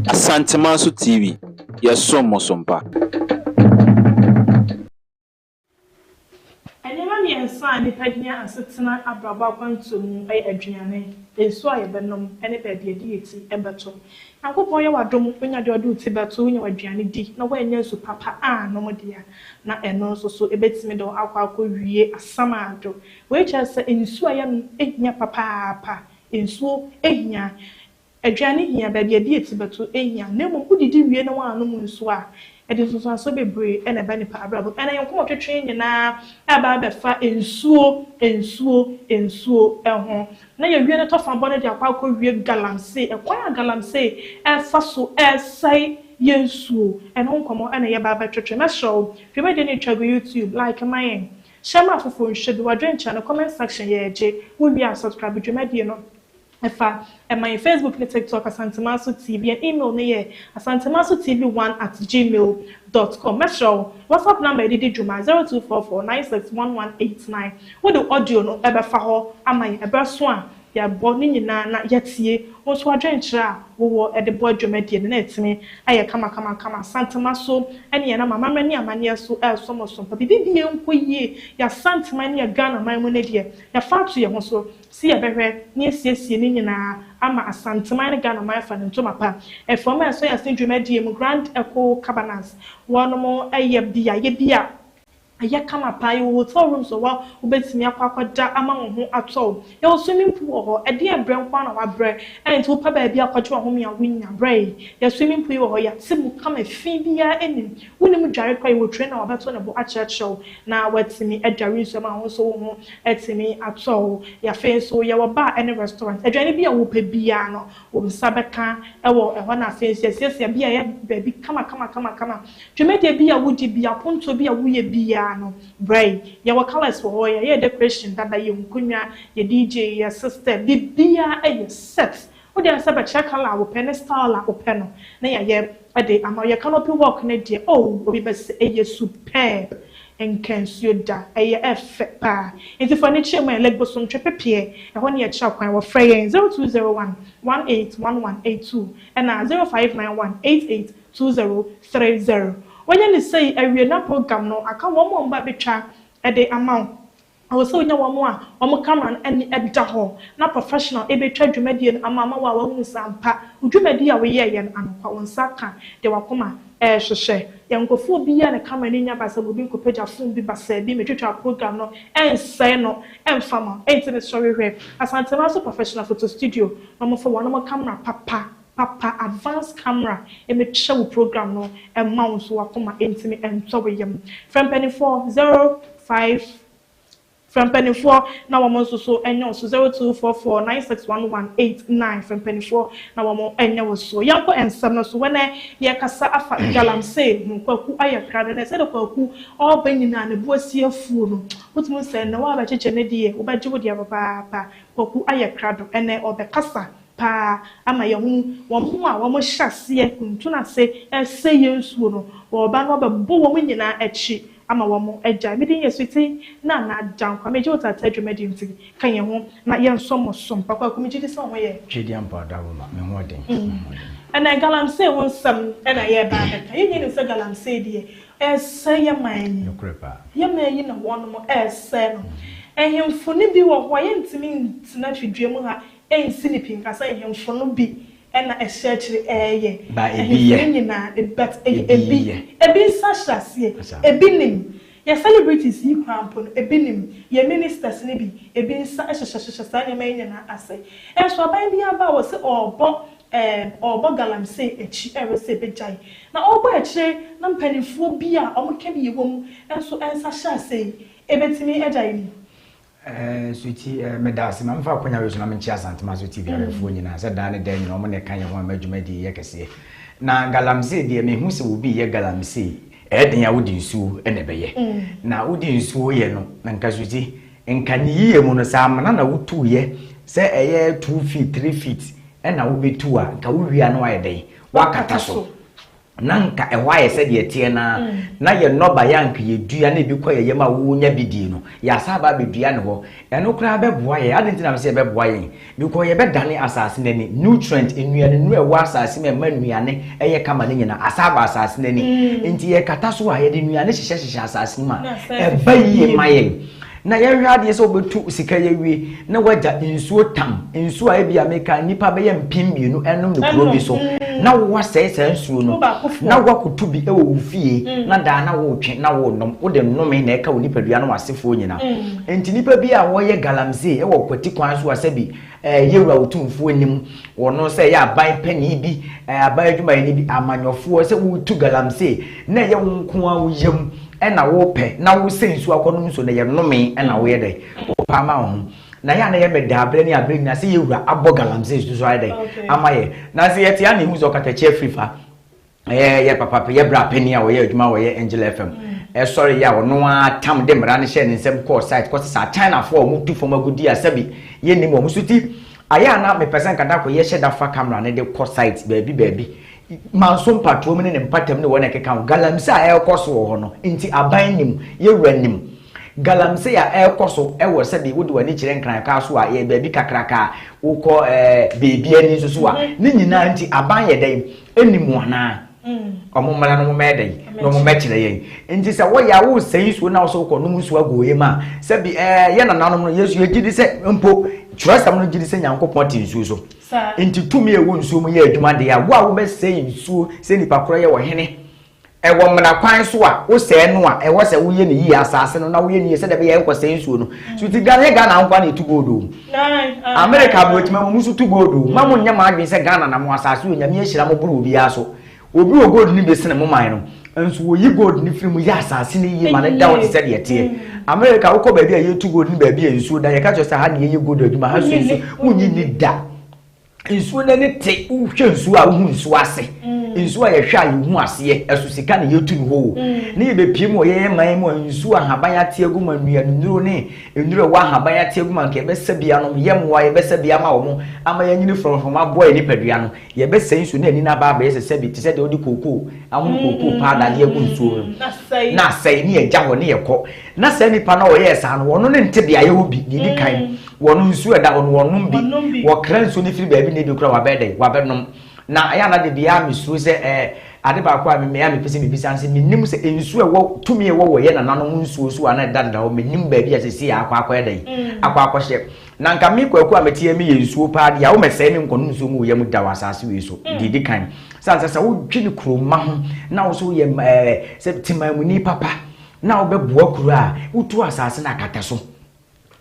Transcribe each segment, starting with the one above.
Asantemaso TV, yasomo sompa. Enema nipa dia asetena abraba kwantum aduane enso ayebenom ene baabi edi eti ebeto akopon ye wadom onya de ode uti beto onya waduane di na wanya nsu papa no modia na eno so ebetimi do akwa wie asama ado we chese ensu aye no ehia papa ensu ehia aduane hia baabi edi eti beto ehia na mo udidi wie na wanom nsu a edi so so bebre ene ba nipa abrabo ene yenko twetwe nyina aba befa ensuo eho na ye wie ne tofa bo ne de akwa wie galamse ekwan galamse efa so esai yensuo ene nkomo ene ye ba twetwe na show hwe de ne twa go YouTube like my shema fofo nhwe do wadwen channel comment section ye eje wo wi subscribe dwumadie no efa my Facebook and TikTok Asantemaso TV and email me here asantemasotv1@gmail.com. Make sure WhatsApp number didi juma 0244961189. What the audio no ebe fa ho amay ebe so a ya boni nyina na yatie wonso adwenkyere wo ede bo adwumadie na etime aye kama Asantemaso ene ye na mama mani amane so somoso bibi enkoyie ya Santema ne ya Ghana manmu ne de ya fatu ye ho so si ya behwe ne siesie ni nyina ama Asantema ne Ghana man fa ne ntoma pa efoma so ya dwumadie mu Grand Echo Cabanas wono aye bia ye bia aya kama pai hotel room so wa obetimi akwakwada ama wo ho atọ ye wo swimming pool ho e de ebre nkwa na wa bre enti wo pa ba bia kwache wo ho mia winya bre ye swimming pool ho ya timu kama fi bia enim wonim dware kwa wo train na wa beto na bo achechew na watimi adware so ma ho so wo ho etimi atọ ya fe so ye wo bar any restaurant adwane bia wo pa bia no wo msabeka e wo ho na fe siesie bia ye baby kama dwumede bia wo di bia ponto bia wo ye bia no bray ya colors for hoya ya decoration dada ye nkunya ye DJ ye system bibia ye set wo dey say ba check color wo pen style wo pen no na ye ade ama ye canopy work na de obi be say ye superb enkansuo da ye efe pa enti for ne chema leg bosom twepepie e ho ne ye cha kwan wo frɛ ye 0201 181182 and 0591882030 when you say a real program no aka wo mo mba betwa e de amount I was so nya wo mo a wo camera and edita ho na professional e betwa dwumadie no amama wa wo nsampa dwumadie a wo ye ye anokwa wo nsaka de wakoma hwehwe yankofo bia na camera ni nya basa bobi nkopeja phone bi basa bi metwetwa program no ensai no emfama enti sorry hwe Asantemaso professional photo studio no mo for one mo camera papa advanced camera e me show program no e mouse wa koma entimi entowe yam from penny 405 from penny 4 na wo mo so enyo so 0244961189 from penny 4 na wo mo enyo so yanko ensam no so wena ye kasa afa galamse nkwaku ayakra na se de kwaku o banyina na buasie afuo no wotumu se na wa ba cheche ne die wo ba jiwo dia papa kwaku ayakra do ene obekasa pa ama ye hu wo ho a wo mo hyase kuntu na se ese yensuo no wo ba no bebo wo nyina echi ama wo mo eja me din yesuti na jankwa me jota tadwumadi nti kan ye ho na ye nsomosom pa kwa komiji di se ho ye twedi ampa da wo ma me ho den ana galamse won sam ana ye ba ka ye ni se galamse die ese ye man no krepa ye man yi na wono mo ese no ehemfo ni bi wo ho ye ntimi ntina twedwem ha ensi pinkasa ehemfo no bi ena ehyekyere eye ba ebi nyina but ebi sashase ebi nim ye celebrities yi kwampo ebi nim ye ministers ni bi ebi nsa ehyehyehye sa nyama nyina ase enso aban bi aba wo se obo galamse echi ewese bejai na obo echi na mpanifo bi a omka bi yewom enso ensa shase ebetimi ejai ni suti medasi ma mfa kwanya weso na menchi Asantemaso TV arefo nyina se da ne da nyina omo ne kan ye ho amadwumadi ye kese na galamse de me hu se obi ye galamse eden ya wodi nsuo ene beye na wodi nsuo ye no na nka suti nka ni yiye mu no sa amana na wutu ye se eye 2 feet 3 feet ena wo betu a nka wo wia no aye den wakata so nanka ehwa ye se de tie na ye noba yanka ye dua na bi kwa ye yema wo nya bidie no ya saba be dua ne ho eno kra be boa ye ade ntina se be boa ye because ye be dane asase nani nutrient enuane nu ewa asase me manuane eye kama ne nyina asaba asase nani enti ye kata so a ye de nuane hyehyehye asase ma e bayi maye na ye hwade se obetu sika ye wi na waja nsuo tam nsuo a bia meka nipa be ye mpimmienu enom ne kuro bi so na wo sese nsuo no na wakotu bi e wo fie na da na wo twe na wo nom wo de nome na eka wo nipa dua no wasefo nyina enti nipa bi a wo ye galamsey e wo kwati kwan so asabi yewura otumfo anim wono se ya aban pani bi aban adwuma ni bi amanyofo se wo tu galamsey na ye wo nko a wo yam na wo pe na wo sensu akonom so na ye nome na wo ye dai wo pa ma ho na ya na ye medabre ni abre na se yewura abo galamsey so ai dai amaye na se ye tia na hu zo kata che frifa ye papa ye bra pani a wo ye adwuma wo ye Angel FM sorry ya wono atam de mra ne hye ne nsem call site ko sa China for mu tu foma gudi asabi ye ni mo musuti aya na me person kada ko ye hye da fa camera ne de call site baby manso mpatro ne mpatam ne wona keka galamsey a ekoso ho no nti aban nim ye wuranim galamsey a ekoso e wo sabi wodi wani kire nkran ka so a ye baby kakraka wo ko baby ani so a ne nyina nti aban ye dai enimu ana omumala no mumedai no mumechire yen nti se wo ya wo sei so na so ko no musu agoye ma sabi ye na nanom no Yesu ye gidi se mpo churasam no gidi se Nyankopon ti nsu so nti tumi e wo nsu mu ye adwuma de ya wo a wo be sei nsu se nipa koro ye wo hene e wo mna kwan so a wo se no a e wo se wo ye ne yi asase no na wo ye ne se de be ye ko sei nsu no so ti Ghana nkwa na etu godo America bo tima musu tu godo ma mo nya ma adwen se Ghana na mo asase o nya me hira mo buru obi aso obi o gold ni be sene mo man no enso wo yi gold ni film ya asase ni yi ma na down se de tie America wo ko ba bia ye tu gold ni ba bia enso da ye ka cho sa ha ni ye gold aduma ha so enso unyi ni da enso na ne te wo hwe enso a wo hu enso ase enso a ye hwa ye hu ase eso sika na ye tu ni ho ni be pie mo ye man mo enso a haban ya tie gu ma nua nuro ne enuro wa haban ya tie gu ma nke be sabia no ye mo ye be sabia ma wo mo ama ya nyini from aboy ni padua no ye be sei enso na ni na ba ba ye sabi ti se de odi koko amu koko pa da ye gu enso na sei ni ye ja wo ne ye ko na sei ni pa na wo ye sa no wono ne nte bia ye obi ni kan wono enso da wono bi wo kran so ni firi ba bi ne bi kura wa be dai wa be nom na aya na de bia misru se ade ba kwa me ya me pese me bisa nse menim se ensu e wo tumi e wo ye na nanom nsuo so ana danda wo menim ba bia se si akwa dai akwa hye na nka me kwaku ametie me ye nsuo pa de ya wo mese me nkono nsuo mu ye mu da wasase we so didi kan sansa wo dwini kroma ho na wo so ye se timamuni papa na wo beboa kru a utu asase na kata so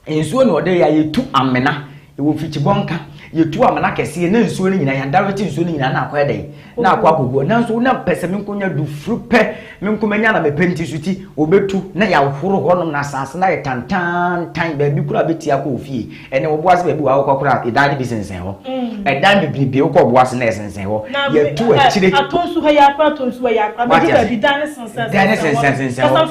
ensuo no de ya yetu amena e wo fichi bonka yetu amana kese na nsuo ni nyina ya direct nsuo ni nyina na akwa dai na akwa gogo na nso na pese me nkonya du frupe me nkomanya na mepenti suti obetu na ya horo honom na asase na ye tantan ba bi kura beti akwa ofie ene wo boase ba bi wa akwa kura idani bi sensen ho edan bi bi ko boase na sensen ho yetu akire atonsu ha ya akwa atonsu ha ya akwa ba bi dani sensen ho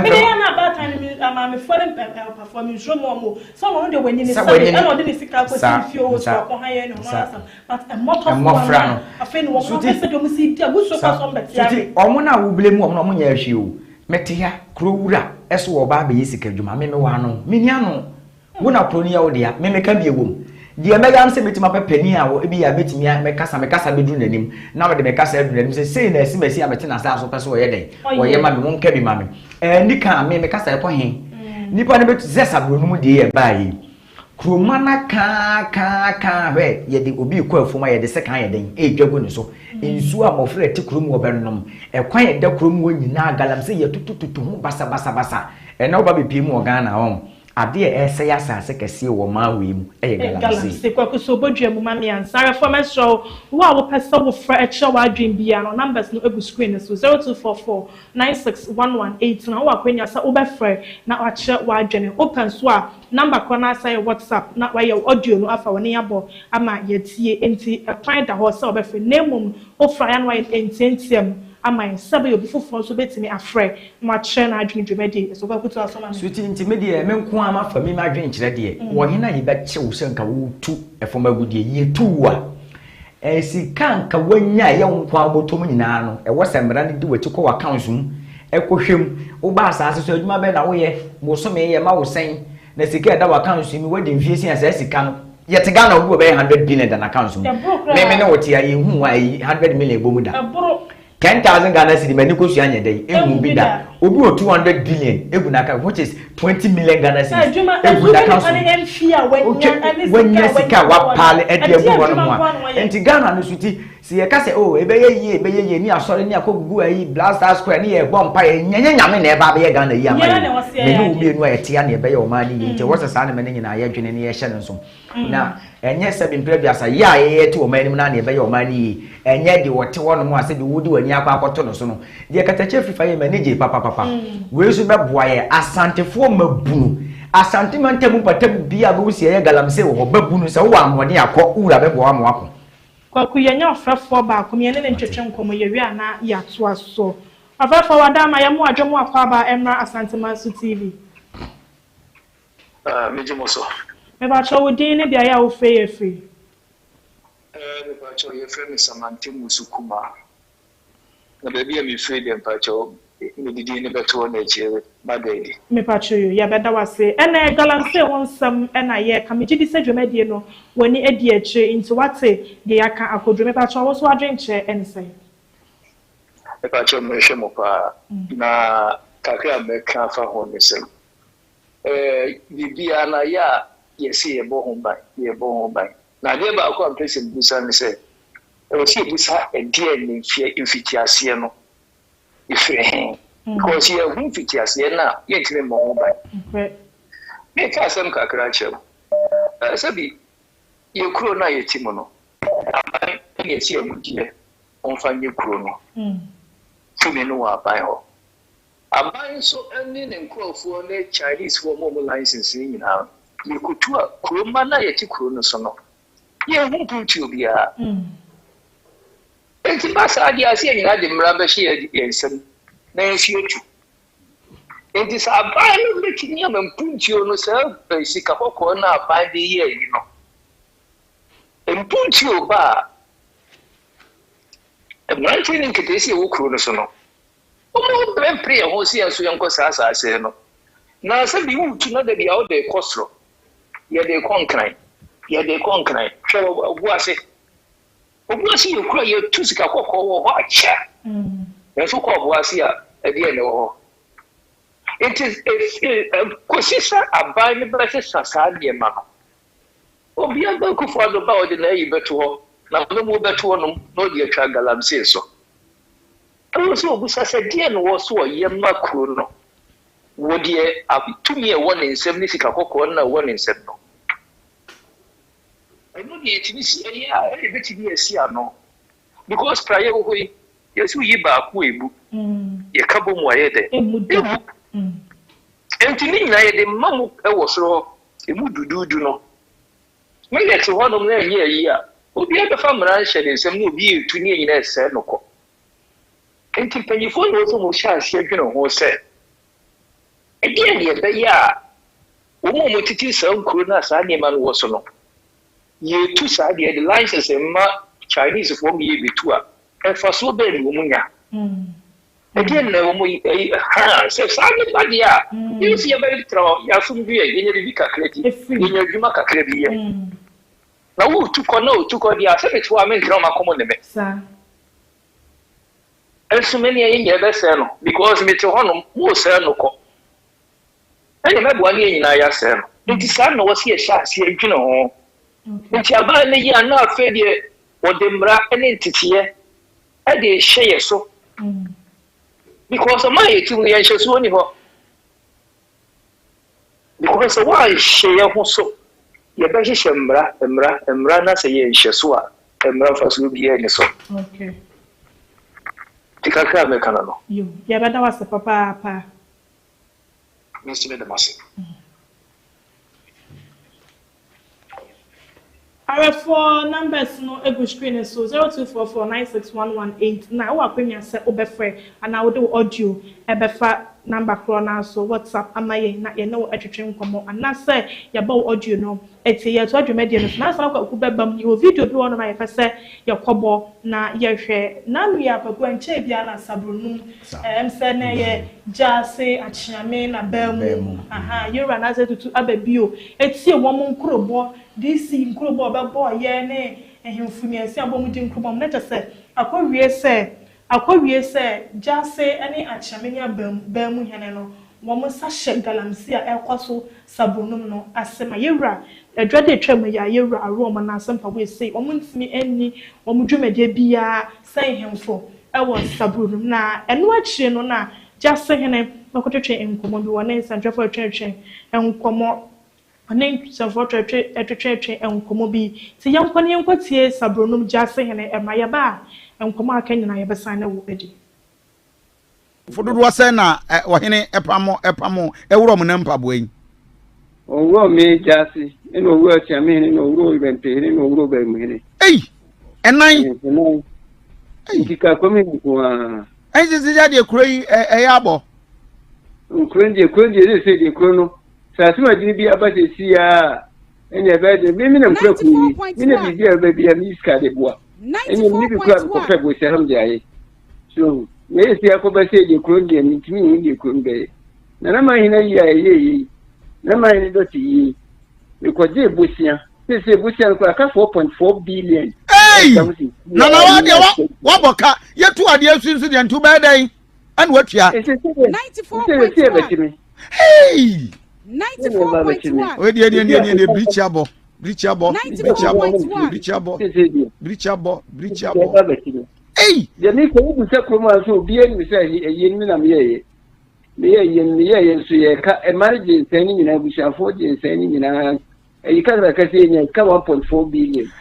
me ya na ba tan mi ama me foreign performance show mo so mo de wani ni sabe e no de ni sika ko fie o so ko ha ye no but a motofra afeni wo ko pese de mu si dia bu so ka so mbeti ya omo na wo blemu omo nya ahwe o metia krowura eso wo ba be yisika dwuma me wa no me nia no wo na proni ya wo dia me meka bi ewom dia mega am se betima pepani a wo ebi ya betimi mekasa bedu nanim na wo de mekasa bedu nanim se sei na esimasi abete na sa so pese wo ye den wo ye ma me won ka bi ma me nika me mekasa ko hen nipa ne betu zesa bro no mu de ye ba yi kromana ka we ye de obi ko afuma ye de se kan ye den dwago ni so ensu a mofre ti krom wo bennom kwan ye da krom wo nyina galamsey ye tutututu ho basa na oba be piem wo Ghana on ade ese ya sase kese wo ma we mu galamsey kwa so bodua mu ma me ansara for me show wo a wo pese wo fra eche wa adwen bia no numbers no egu screen so 0244961118 na wo akwenya sa wo be fra na ache wa adwen open so a number ko na say WhatsApp na wa ye audio no afa woni yabo ama yetie enti find the horse wo be fra nemum wo fra ya no wa ententiam ama sabe obi fofo so betimi afre ma che na adwen dwemedi so ba kutu asoma suti intimedi me nko ama fa mi ma adwen kire de wo hena ye be che wo senka wo tu efoma gudie ye tu a sika nka wanya ye nkwa abotom nyina no e wo semra ne di wati ko account mu e ko hwem wo ba asase so adwuma be na wo ye bo so me ye ma wo sen na sika da account mu we de mfie asa sika no ye te Ghana wo be 100 billion dan account mu me ne wo te ya ye hu wa 100 million bo mu da 10,000 Ghana cedi mani ko su anya dai egu bi da obi o 200 billion egu na ka which is 20 million Ghana cedi egu na ka wenya sika wa pale ede egu wono mo a enti Ghana no suti si ye ka se oh ebe ye ni asore ni akogugu ayi Blaster Square ni ye bompa ye nyanya nyame na eba be ye Ghana yi amani me no bi enu a etia na ebe ye o mani yi nti wo sesa na mani nyina ye dwene ni ye hye nso na enye se bi mprebiasa ya ye te o mani na ebe ye o mani yi enye de wote wono mo ase bi wodi wani akwa akoto no so no de katache fifa ye manage papa we so be boa ye asantefo mabunu asantimante mu patabu bia be wusi ye galamse wo babunu se wo amode akọ ura be boa mo akọ kwaku yenya ofrafo ba akomi ne ntwetwe nkomo ye wi ana ya to aso ofrafo wada ma ye mu adwemo akwa ba emra Asantemasu TV Mijimoso me ba cho din ne bia ya wo fe ye free me ba cho ye free Asantemasu kuma na baby ya mi free dem pa cho me didi ne beto na chere madedi me pa cho yo ya beda wase ena galamse wonsam ena ye ka me gidi se dwumadie no woni edi achi into wate de yaka akodru me pa cho wo so adwenche ense me pa cho me hwemo pa na kakra me ka fa ho ne sem bibia na ya yesi ye bo ho ban na de ba ko ampresi busa ne se e si busa e die ne mfitiase no ifre because ye hu mfitiase na ye tire mo ho ban me ka sam kakra chem sabi ye kuro na ye timo no aban ye si amudie on fanye kuro no tumi no wa ban ho aban so eni ne nkrofo ne Chinese for mo license ni nyina ye kutu kuro ma na ye ti kuro no so no ye hu puti obia enti basa dia se nyina de mra ba hye yensem na yefie tu enti sa aban no be tini am puti no sa sika kokko na aban de ye yi no emputi oba emranti ni kitesi wo kuro no so no omo be pray ho si aso yanko sasa ase no na se bi wutu na de bia o de kosro ye de konkran hwe wo ase obuasi yokura ye tusika kokko wo ho acha enso ko obuasi a ede ene wo ho it is kosisa abai ne brase sasa de ma obi aba ku fo do ba o de na yi beto ho na no mo beto ho no de atwa galamse so so obusa se de no wo so ye makro no wo de atumi e wo ne nsem ne sika kokko na wo ne nsem no no dey tinisi area e be tibi esi ano because prayer wo hoyi yesu yi ba ku ebu ye kabo mu aye de entini na ye de mamu e wo soro emu dududu no me ye te honom na ye yi a obi e be fa mran hye de nsem no obi etu ni nyina ese no ko enti panyifo no so mo sha ase adwene ho se e de ye be ya wo mo titi san kuro na sa ne ma no wo so no ye tu sa de the license ma Chinese for me bitu a e fa so be ni wo nya again na wo mo ha se sa ni ba dia you see about tro ya fun bi e nye bi kakreti nye djuma kakrebi ye na wo tu ko dia se be tu a men tro ma komo ne me sa eso meni ye nye be se no because me to hono mo se no ko ene me bo ani nyina ya se no nti sa no wo se ye sha se edwene ho nti aba ne ya na afa de o de mra ene ntitiye e de hye so because of my team ye hye so ni ho because of why hye ho so ye be hye mra na se ye hye so a mra fa so bi ye so okay tikaka me kana no yo ya bada wase papa nsi me de mase our four numbers no ego screen so 0244961118 na wo akwenya se obefre ana wo de audio ebefa number kro na so WhatsApp amaye na ye no atwetwe nkomo anase ye ba audio no eti ye to adwumade no na so na kwa bebam ye video bi wono ma ye fese ye kobo na ye hwe na nu ya papu anche bia na sabrunum se na ye jase achiame na bemu aha ye ra na se tutu ababio eti wo mo nkrobo DC nkrobo obebo ye ne ehemfuni esi abom di nkrobo na tese akɔwie sɛ jase ani achiamenya bemu hene no wo mo sa hye galamsi a ɛkɔso sabonum no asema yewra adwade twam ya yewra aro mo na asempa we sei wo mo ntimi ani wo mo dwumade bia sai hemfo ɛwɔ sabonum na ɛno akyi no na jase hene makɔtwetwe nkomo bi wo ne nsantwefo twetwe nkomo ane nsantwefo twetwe nkomo bi ti yankɔ ne yankɔtie sabonum jase hene ɛma ba enkomo akanya na yebesa na wo edi fododo wase na ohene epamo ewuro mo nampa boyi owo me jase eno owo achiame ne no owo ibente ne no owo ba mu hene enan kika komi ko a sisi ya de kuroi abo kuroi de se de kuro no sasima dini bi abate si ya ene ba de mi na kuro ku mi na bi dia ba bi mi ska de boa ene mi bi ko fe bo se ham de aye so me esi akoba se de kuro de mi timi ni de kuro be na ma hina yi aye na ma hina do ti yi e ko je bosia se bosia ko aka 4.4 billion na wa de wa boka yetu ade asunsu de ntu ba dan an watua 94.1 hey 94.1 we de brichabo hey de mi ko bu se kroma so bi en mi se eye ni na me ye so ye ka emergency tani ni na bu sha 4 je tani ni na e ka ba ka se nya ka 1.4 billion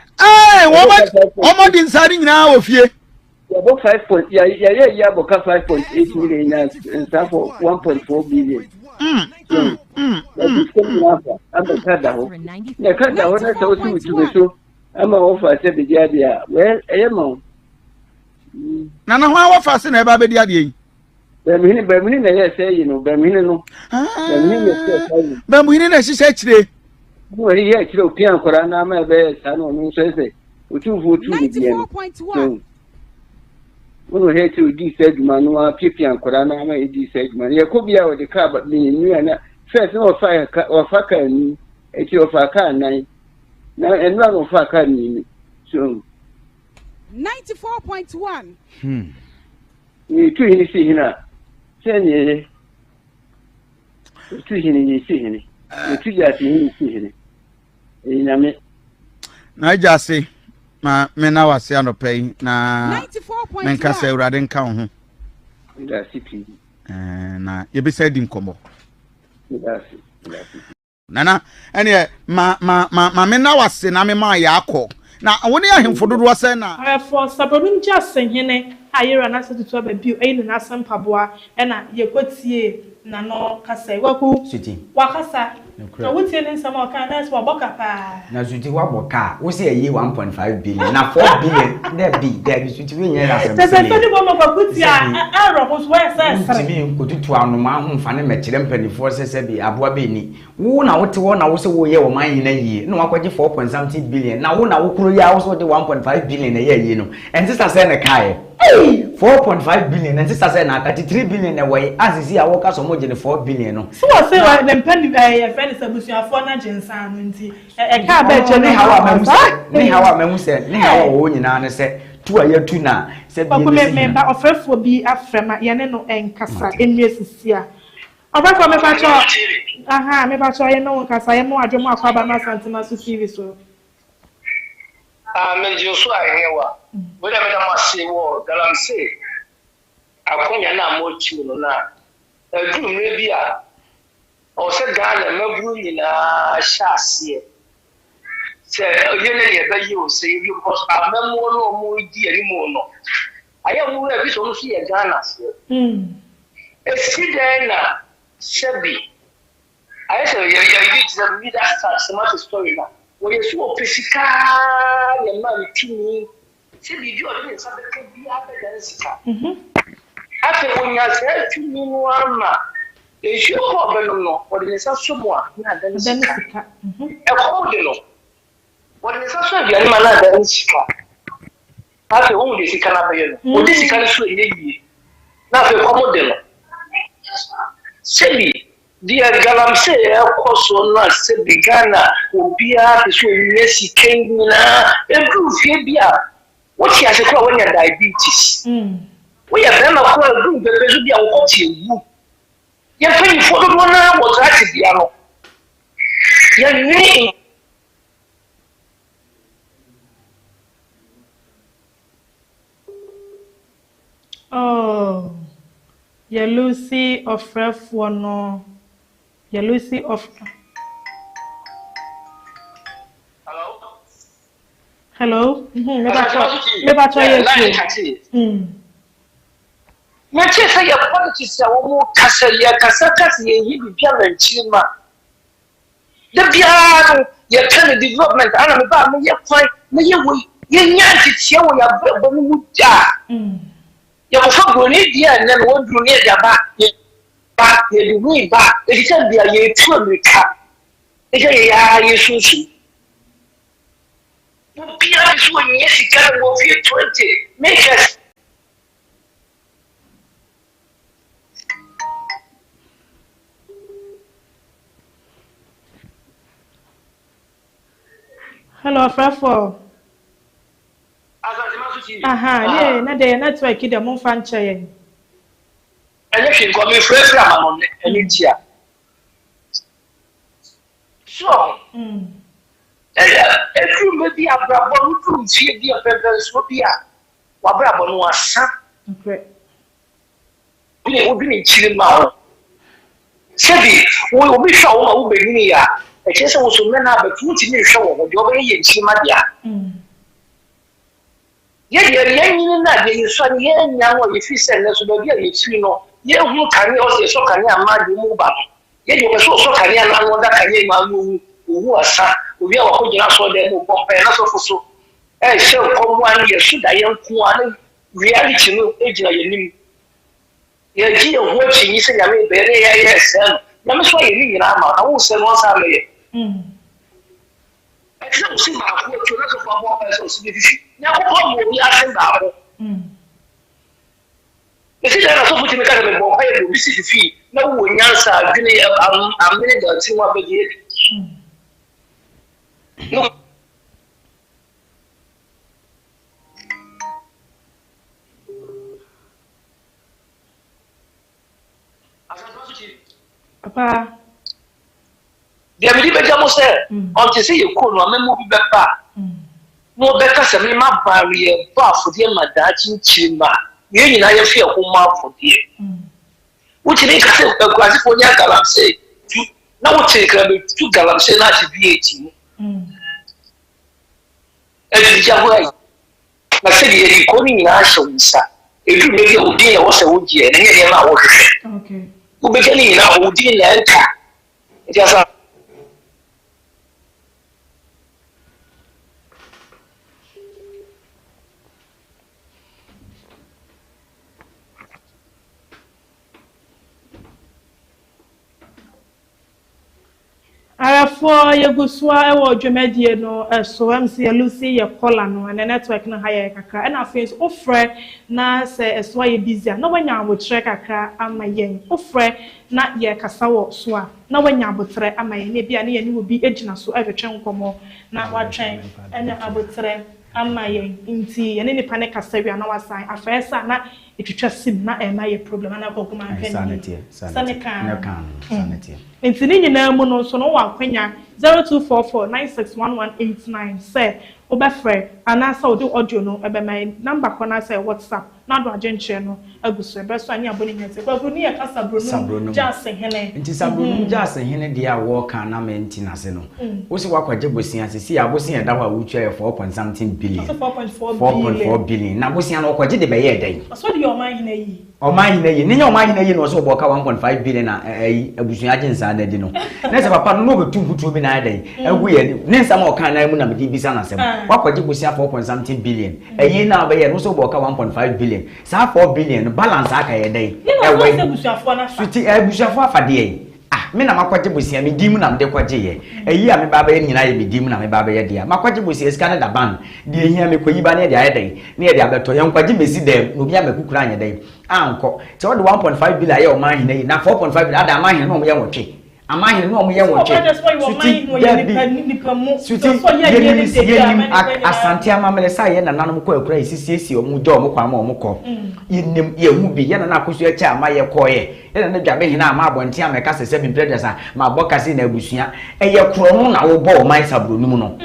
woman din sari nyina ofie ya bo 5. ya bo ka 5.8 million na sta for 1.4 billion ya kada ho na so so ama offer se be dia dia well eyema na ho offer se na e ba be dia dia yi bemini na ye say no bemini no bemini na sise chire mo ri ye chire opian kora na ma be sa no no so se otufu otu ni dia 94.1 Uno heti udi segma no a pipian kora na ma edi segma ye ko bia o de ka ba ni na first no fa ka ni e ti o fa ka nan na enu no fa ka ni so 94.1 ni tu hini si hina se ni tu hini si hini tu ya si hini si hini e na me na jase ma me na wase anopei na 94.1 menka se urade nka ho da city na ye be say dim komo da nana ene ma me na wase na me ma ya akọ na woni ahemfo dodo wase na for sabonum jase hene ayera na setutu ba bio eyi na asempaboa na ye kwotie na no kasa waku suti wakasa na wotie ne nsama ka na so boka pa na suti wa boka wo se yi 1.5 billion na 4 billion na bi suti we nya na se se ni bo mo kwakutia aro so wa se mi kotutu anoma ho fa ne mekire mpanifo se bi aboa be ni wo na wote wo na wo se wo ye wo man yi na yi na wakwaje 4.something billion na wo na wo kuro ya wo so de 1.5 billion na ye yi no entisa se ne kai 4.5 billion and sister say na 33 billion na way asisi a worker so mo je 4 billion no so what say why dem pen e friend sabusuafo na jensan no nti e ka ba che ne hawa mamu se ne hawa wo nyina ne se tu aye tu na se bi ne me ba ofrefo bi afrema ye ne no enkasa enwe sisia obako me ba cho aha me ba cho ye no kasa ye mo adwo mo akwaba na santima so TV so mejo so ahewa we da meda mase wo galamse akonya na mo chi no na adum ne bia o se Ghana maburu nyina hyase se ye ne ye ba yi o se yi because amemo no mo di ani mo no aya mo e bi so no so ye Ghana se esi den na shebi aya se ye bi tse bi da smart story na wo ye so opesika ye ma ntini se bi o de nsa be ka bi abeda nsika afi onya se tuni no ama If you problem no, what is a somewhat, not then Sika. A cordial. What is a son, young man, then Sika. Have your own Sika, or this can show ye. Not a commodel. Say, dear Galamse, of course, will not say Ghana, will be out to show Messi King, improve Fabia. What she has a crowd when you diabetes. We have never called a group that will be a watching. You're paying for the one I was at the piano. You're name. Oh, you're Lucy of Ref one. You're Lucy of. Hello? Never try you. Manchester, your politics are more Casacas, you be Piano Chima. The piano, your kind of development, I don't know about me, you're fine. You're Yankee, you're your phone, and then won't do near the back, you're way back. It can be a year to America. It's a sushi. Piano is when yes, you can't move here 20. Make us. Hello, Frafo. Yeah, na de network ide mo fa nche yen. Enye hwe ko me frefra ma no eni tia. So, every maybe abrabo no fie bi opebe so bia. Wa brabo no asa. Okay. Ni obi ni chiri ma o. Sebi, wo obi hwa wo ma wo beni ya. E chese wo so me na ba tuti ni hwa wo, de obi ye chiri ma dia. Yen na de so yen nya wo ye fi se na so ba bia ye fi no ye hu kane o se so kane ama de mu ba ye de so kane na no da kane ma mu hu asa obi a wa ko gina so de mu pompe na so fuso se ko mu an ye su da yen ku an reality no e gina ye nim ye ji ye ho chi ni se nya me be re ya ye se na me so ye ni na ma na wo se no sa me Não se marcou, eu não sou a boa pessoa, se dirigir. Não é como eu ia ascendar. Esse já era só porque me cara de bom, aí eu disse de não o nhança, a menina da tinha uma begueira. Não. Papa. Dia me libe jamo se on te se ye ko no amemo bi bepa no beka se me ma barrier ba afodie ma da chinchima ye nyina ye fe ko ma afodie wuti ne ka se kwasi ko nya galam se na wuti ka be tu galam se na ti bi eti e di jabo ai na se ye ko ni na so nsa e du me ye odi ye wo se wo die na ye ma wo hwehwe Okay. Wo be ni na odi na nka e asa Arafo yegusua ewo dwumadie no so MC Lucy ye kola no na network no ha ye kakra e na face ofre na se eso ye busy na wanya abotre kakra ama yen ofre na ye kasa wo so a na wanya abotre ama yen na bia na ye ni obi ejina so ehwetwe nkomo na watwen ene abotre ama yen nti ye ne pa ne kasa wi na wasan afesa na etwetwa sim na e ma ye problem na kokoma pen sanity nti ni nyina mu no so no wa kwanya 0244961189 say obefre anasa odi audio no ebe my number kona say WhatsApp na do agenche no aguso ebe so ani aboni nyete kwa ni ya kasa bruno jasen hene nti sabruno jasen hene dia wo kan na menti na se no wo se wakwaje bosia se si abosia da wa wutua 4.something billion 4.4 billion na bosia no kwaje de be ye den so de your man hene yi Oman na ye ne oman na ye no so boka 1.5 billion na abusunya agyensa na di no na se papa no betu futu bi na dai agu ye ne nsam o kan na mu na me di bisa na sem wakwaje busia 4.something billion eyi na be ye no so boka 1.5 billion sa 4 billion balance aka ye dai we abusuafo na fa suti abusuafo afade ye me na makwaje busia me dim na me de kwaje ye eyi a me baba ye nyina ye me dim na me baba ye dia makwaje busia sika na da ban de ehia me koyi ba na ye dia ye dai na ye dia beto ye nkwaje mesi dem no bia me kukura anya dai anko ti o de 1.5 billion ye o man hina yi na 4.5 billion ada man hina no mo ye wotwe ama hina no mo ye wotwe suti ye asante amamele sa ye na nanom ko akura isisiesi o mu do o mu kwa ma o mu ko yinim ye hu bi ye na akosu e cha ama ye ko ye ye na dwabe hina ama abonte ameka sese bi predesa ma bokase na abusua eye kro no na wo bo o man sabro numu no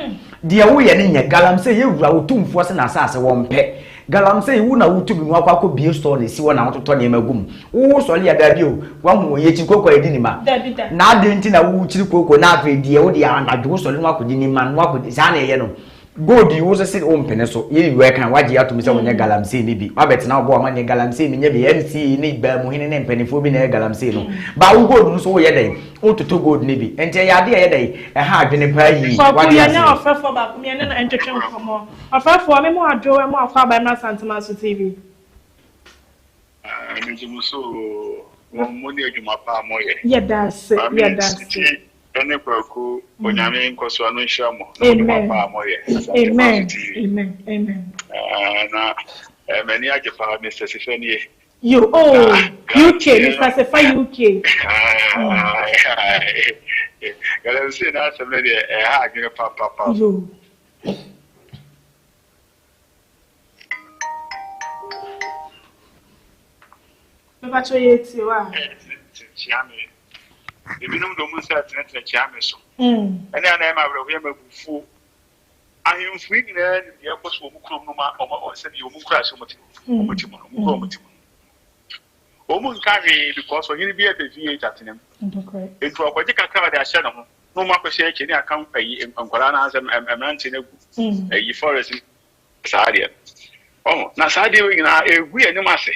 de wo ye ne nya galam se ye wura otumfo se na asase wo mpe galam say wu na wutu bi mu akwa bi store na si wo na wototo ne magum wo so le ya da bi o wa hu ye chi kokko edi ni ma na ade nti na wu chi kokko na afa die wo de anadwo so le no akodi ni ma no akodi sa na ye no gold you so sit on pene so ye we kan waje ato mi se wonya galam say ni bi wa bet na obo ma ne galam say ni nya bi MC ni ba mu hine ne mpanifo bi na galam say no ba wo gold no so wo ye dai o toto gold ni bi ente ya de ye dai ha adwene pa yi wa de ya na ofefo ba ku me ne na entwetwe nkomo ofefo me mo adwo we mo afa ba na Santema so TV me so mo ni adwuma pa mo ye ye das ene kwaku onyame nkoso anu nhyiamo amen amen na many ajepa Mr. Sifeni you UK Mr. Sifeni UK gala se na semle de ha gine papa you baba choyeti wa chiame ebinum do musa tene chiame so ene ana ma bro ye magufu ahemfu nyina ne yakoso mu krom no ma o se bi o mu kura so moti o mu nkawe because o hini bi e pevi tatenem entu akwaje kakra de ahye no no ma kwahye eke ne aka ayi nkwara na azem emrante na gu ayi forest saade na saade nyina egu ye nyum ase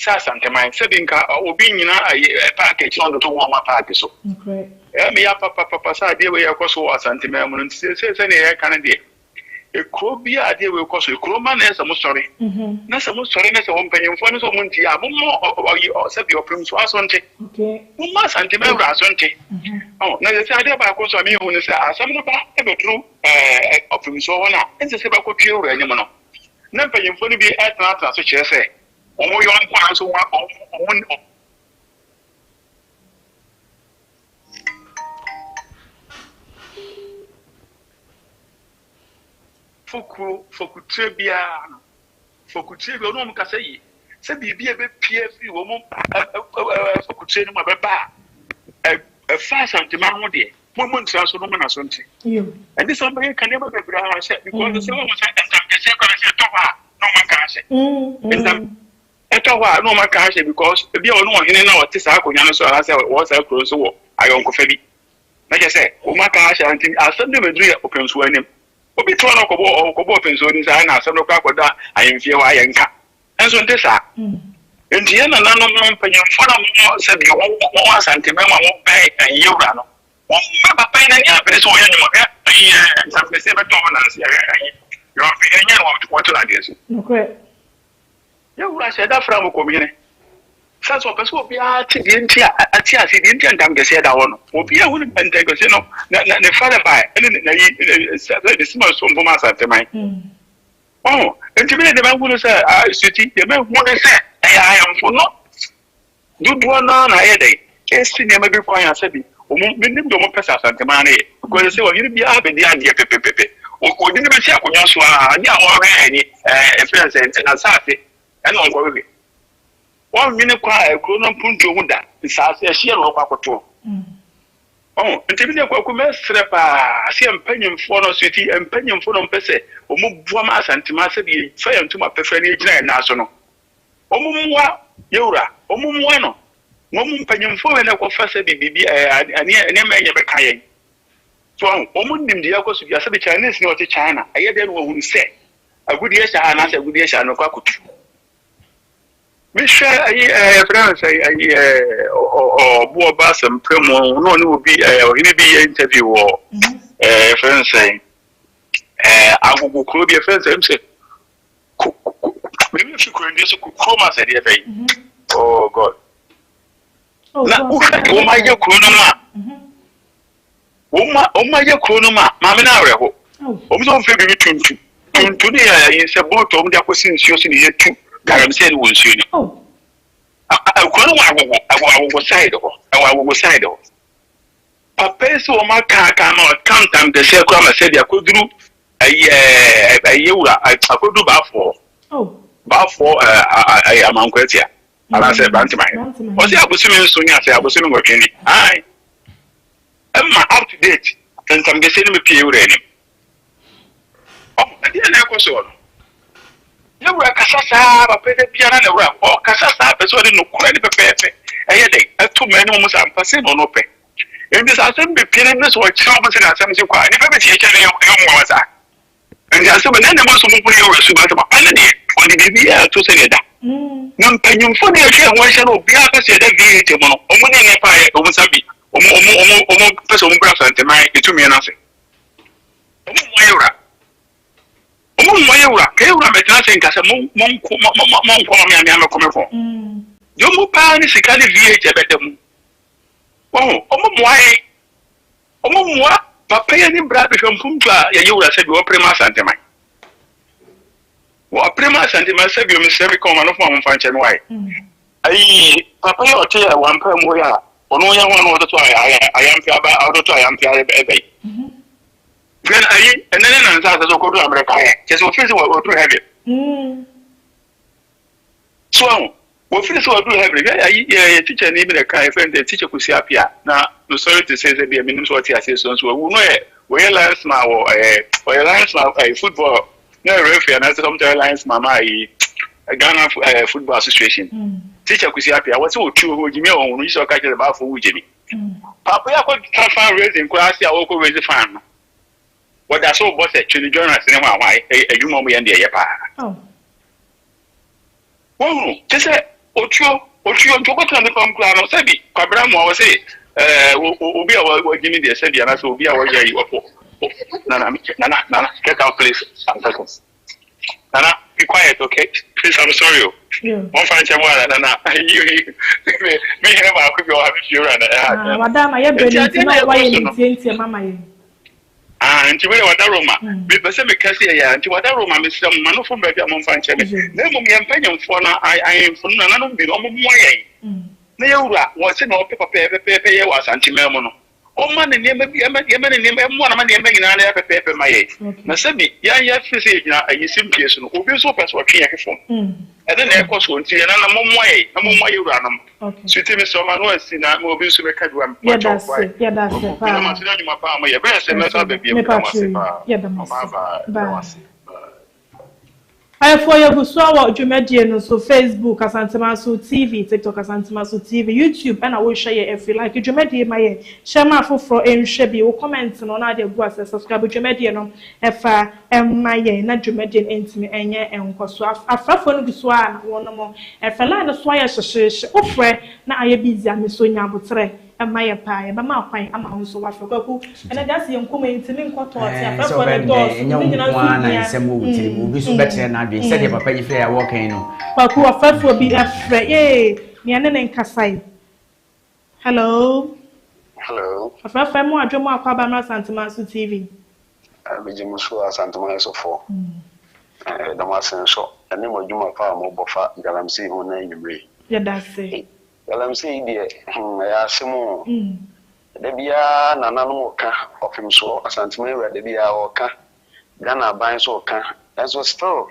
sa Santema se bi nka obi nyina ayi package on to one package so me ya papa saade we yakoso Santema mu nti se ne ye kan de ekro bi ade we koso ekro ma na esa mo sori na se mo sori na se wo mpanyimfo ne so mo nti ya mo se bi oprim so asonte mo ma Santema ura asonte na se ade ba ko so mi hu ne se asam no ba e betru oprim so wona ense se ba ko twe ura nyem no na mpanyimfo ne bi etna so kire se omo yo nkwa so wa omo foku trebia no mo kasa yi se bibia be pie fi wo mo foku tre no ma be ba fa Santema ho de mo ntra so no ma na so nti and this somebody can never be bra ha because the same was se ko se to ha no ma ka se eto ha no ma ka se because bia ono ho hene na o te sa akonya no so ala se wo sa kro so wo ayonko fa bi na je se o ma ka se anti asem de medru ya openso anim obi to na okobo openso ni sa na asem no kwa koda ayemfie wa ayenka enso nte sa enti ye na nanom no mpanyamfo na mo se bi wo Santema ma mo bai ayewra no wo ma papa na ni abere so wo yanyuma ayi sa pese be to na se ayi yo fi enya wo to la desi okay ya wura se da fra mo komine sa so pese obi a ti di enti a ti ase di enti andam de se da wo no obi a hu ni bente go se no na ne father bai na yi se de sima so mbo ma Santema enti me de ba hu no se suti de me hu no se ayamfo no dudu na ye dai esi ne ma bi kwa ya se bi o mu nim do mo pesa Santema na ye ko se wo yiri bi a be di ade pepepepe o di ne be se akonya so a ni a wo re ni experience na safe ena on ko we won mi ne kwa ekro no punto hu da sa se hie no kwa koto enti bi ne kwa ku mesre pa se empanyimfo no suti empanyimfo no mpese o mu bua ma Santema se bi fa yantuma pefe ni gina na so no omumwa yewra omumwa no momum panyimfo we na ko fasa bibi ani ma enye be kayen so omundim de yakoso bia se be Chinese ni o te China aye de no hu se agudi ya sha na se agudi ya sha no kwa kutu Misha, France, Boa Bass and Premo, no will be a interview or France. I will go be a friend. Maybe if you could just call my said, oh God. Oh, my Kronoma. Oh, my Kronoma, Mamma. Oh, February 20. Today is a boat on the opposition in the 2. Garam said, "Will soon." Oh, I will side of. I will side of. Papa, so my car cannot count them. The circle I said I could do a year. I could do about 4. Oh, about 4. I am Uncle Tia. And I said, Bantamine. Was I was swimming soon? I said, I was swimming working. I am up to date. And some the same period. Oh, I didn't have so. You were a Cassasa, a petty piano, or Cassasa, persuaded no credit pepe. I had a 2 men almost I'm passing on open. In this assembly, pianist or Chalmers and Assembly, I never see each other. And the assembly, then the most of you were super or the BBA to say that. None can you for the one shall be able to say that the only empire of Sabi, or person brass and my 2 men answer. Kayura metanse nkasa mon me am come for yo mo pa ni sikali VH bedam oh omo papa ya ni bra be hwempumtu a ya yewura se bi wo prema santeman wo prema santeman se bi o me se bi koma no fo am fanche no wai ai papa ya ote ya wampa mo ya ono ya ho no odo to ayam pia ba odo to ayam pia ebe when I and then I go to America, just officially what to have it. So, what finish what to have it? Teacher, even a kind friend, the teacher could see up here. Now, no, sorry to say that be a minimum what he says, so we know where lines now or a lines now a football. No referee, and that's some lines, Mama, a Ghana Football Association. Teacher could see up here. What's all true? Who you know, we saw catch about for Jimmy. Papa, I could find raising class, I will go raise the farm. What I saw was a children journal cinema, why a human way and the Yapa. Oh, just say, Ocho, to what on the farm ground or Sabi, Cabramo was say, will be our Jimmy the Sabi, and I will be our Jay. Nana, get out, please. Nana, be quiet, okay? Please, I'm sorry. One fine time, Nana, you may have a quick or Madame, I have why you Mamma. And you were a Roma, because I'm a Cassia, and you were a Roma, Mr. Manu from Baby among Fancher. Then, when I'm paying for now, I am from none of the Omo. Neura was in all paper was anti Memono. Oh, man, and Yemen, one of my name in a paper my age. Nasabi, ya physic, I simply who be so pass what here from. And then I was one tea and I'm on my way, I'm on my uranum. Sweet Mr. Manuel, Sina, mobile super cadram. Yeah, that's it. Yeah, that's it. I for your Buswawa Jumedian so Facebook Asantemasu TV, TikTok Asantemasu TV, YouTube, and I will share if you like Jumedi my Shama for and Shebi will comment on other boys and subscribe to Jumedian if I am my not Jumedian intimate and Koswa. I prefer to swan one more. If I land a swire shish, offer now I be Zamisonia Butre. And my pie, but my pie, I'm also what for go. And that's young coming to me. What was so bad? And one and some will be so better than I've been said if I pay if I walk in. But who are fat will be afraid. Yea, Nianen and Kasai. Hello. Hello. A friend from more Joma Kabama Santamasu TV. I'm a Jimusua Santamaso for the Marsen shop. And then what Juma Palm or Buffa, Galamsi, who name you. Yeah, that's it. Well, I'm saying, dear, I ask more. The Bia Nananoka of him so, a Santamera, the Bia or Ka, Ghana binds or Ka, as was still.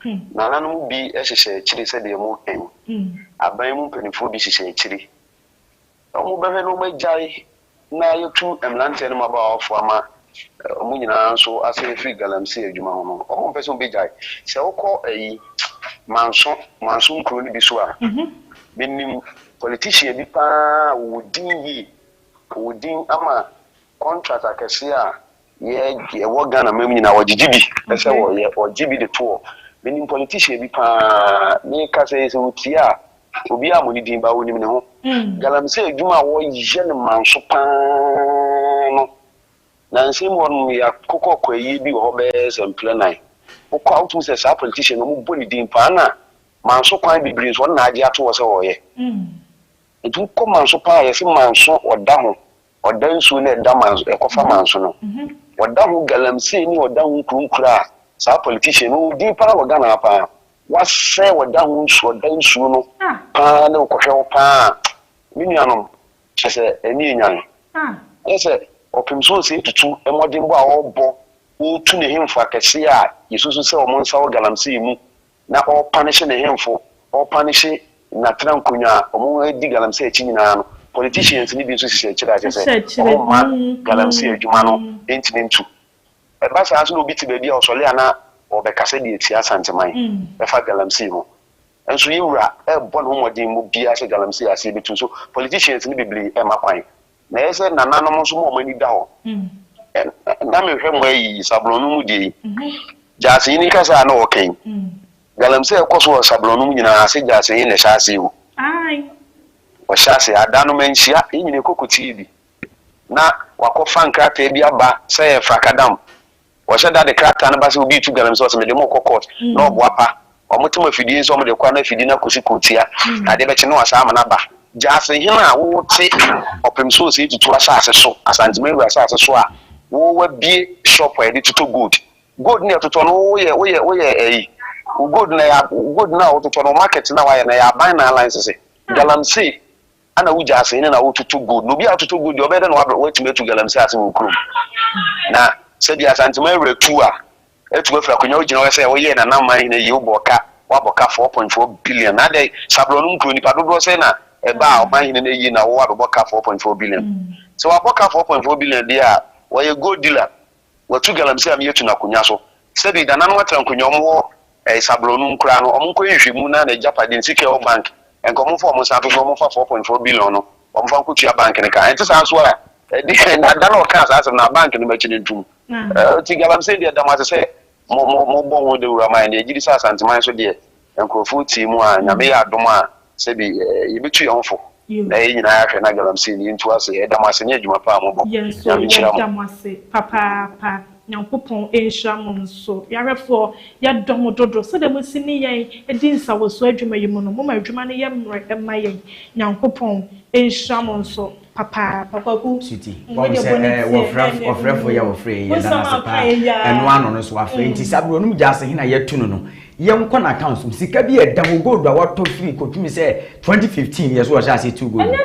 Nanano be as she said, Chili said the more him. I buy him penny for this, she said, Chili. Oh, better no my jay. Now you two and lantern about former Munina, so I say free galamsey, Jumano, or person be jay. So call a manson crony this one. Meaning politician be pa would ama contract akasia ye Ghana memi na wajijibi ese wo ye wajibi de to many politician be pa me ka say so tia obi a mo ni din ba woni me ho galamsey adwuma wo ye ne manso pa no na nsim won ya kokko yi bi ho be sample nine o ko out say sa politician no mo boni din pa na manso kwan bibiri so na age ato wo se wo ye edu ko manso pa ye se manso oda ho oda nsu na da manso e ko fa manso no oda ho galamsey ni oda ho kunkura sa politician no din pa wo ga na pa wase oda ho nsu oda nsu no pa na ko hwe pa minianom chese eni nyan ese opimso se tutu emodin bo a obo o tu ne hemfo akese a yesusu se o monsa o galamsey mu na o punish ne hemfo o punish na trankunya o mo edi galamsey echi nyina no politicians ni bi so sise chira chese o ma galamsey adwuma no entinentu e ba sa so no biti be bia o sole ana o be kase de etia santeman e fa galamsey mu enso yiwura e bo no modin mu bia se galamsey ase betu so politicians ni bibli e makwan na ese nananom so mo mani da ho na me hwe mo yi sablonu mu die jase ni kasa na o kan galamsey ko so sablonu nyina ase jase ni na shase wo ai o shase adanu menhia nyine kokuti bi na wakofa nkrata bi aba say fakadam o sheda de krata na ba se obi tu galamsey o se me de mo kokot na obo apa o mutuma fidie so mo de kwa na fidie na kosi kotia ade be che no asa ama na ba jase hina wo te opemso se tutu asase so asantime asase so a wo wa bie shop e de tutu good ne tutu no wo ye good na wo tutu no market na wa ye na ya ban na license galamsey ana wo jase hina na wo tutu good no bia tutu good o be de no wa time tu galamsey ase wo krum na se bia asantime retu a etu afra konya wo gina wo se wo ye na na man hina yi wo boka wa boka 4.4 billion na de sablonu nkro ni padodo se na eba o man hina na yi na wo aboka 4.4 billion so aboka 4.4 billion dia wo ye gold dealer wo tu galamsey am yetu na konya so se bi da na no watra konya mo sablonu nkra no omko yehwemu na na japade nsike o bank enko mo fo mo sa to mo fa 4.4 billion no mo fa nkutua bank ne ka enti sa so a na da no ka sa na bank ne ma chine ntum ti galamsey dia da ma se mo bo wo de wura man de gidi sa santeman so de enkrofo ti mu a nyame ya adom a se bi yebetu yonfo na nyina ya hwe na galamsey ni ntu ase e da ma se ne adwuma pa mo bo nyame chira mo da ma se papa nyankopon enhira mo nso yarefo ya dom dodo so de mo sini yen edi nsa wo so adwuma yi mu no mo ma adwuma ne ye mre ema yen nyankopon enhira mo nso papa ku city wo frefo ya wo free ya na sepa eno ano no so afre nti sabro no jase hina ya tu no yem ko na account sika bi e damo gold a wato free ko tumi se 2015 years wo sha se 2 gold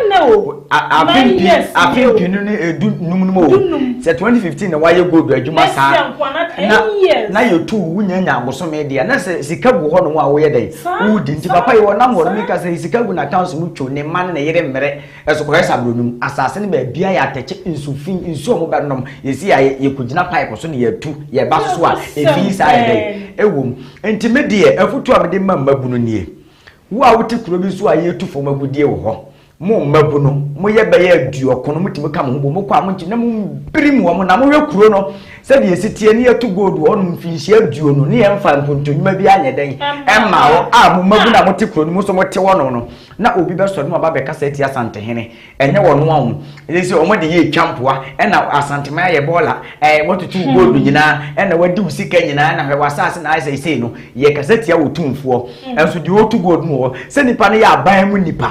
afimpi no ne edu numnum o se 2015 na waye gold adwuma sa na ye tu wunya nya agoso me dia na se sika bu ho no a wo ye dai wudi nti papa ye wona mo mi ka se sika gu na account mu two ne man na yere mmere eso ko sabro num asase ne ba bia ya tache insufin insu mo ba nom yesi ya ye kugina pipe so ne ye tu ye ba so a efi sa dai ewum enti medie afutu amede mammabu no nie wo a wote kuro bi so a ye tu fo magudie wo ho mo mabu no mo ye ba ye aduoko no mutimi ka mo bo mo kwa mo nti na mo birim wo mo na mo hwe kuro no se de sitie ne atu gold wo no mfinhia aduo no ne ye mfa ntontonyuma bi anya den emma wo a mo mabu na mo te kuro no mo so mo te wo no na obi be so no aba be kasa eti asante hene enye wo no wo ele se o mo de ye twampoa na asante ma ye bola mo tutu gold nyina na wadi usika nyina na hwe wasase na ai sei no ye kasa tia wo tumfuo enso de wo tu gold no se nipa ne ya ban mu nipa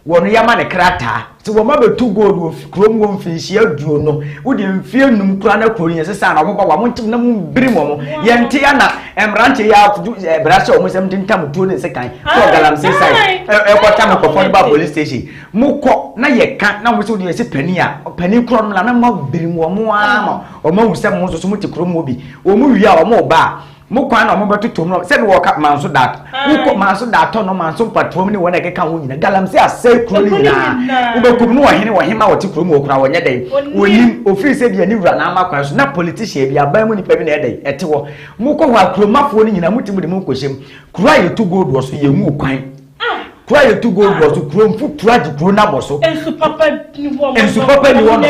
wono yama ne krata ti wo ma betu gold wo krom wo mfinhia aduo no wo de mfie num kura na kori yesa na wo ba wa mo ntim na mu biri mo ye nte ya na emrante ya brasha o mo sem tintam tuo ne sekan ko galamsey sai ko tam ko fon ba police station mu ko na ye ka na mo se wo de se pani a pani kro no na ma biri mo mo ama o ma wusem mo so mo ti krom obi o mu wi a o mo ba mo kwa na mo beto tom no se no ka manso dat wo ko manso dat no manso patrom ni wona keka ho nyina galamsey asai kro ni na wo be kum no wahene wahema wote kro mu okura wonya dai onim ofiri se bia ni wura na amakwan so na politician bia ban mu ni pa bi na edai ete wo mo ko wa kromafo ni nyina mutimi de mo kohyem kro aye to gold wo so ye mu kwan kura ye to go do so kuro mfu tura di kuro na boso ensu papa ni wo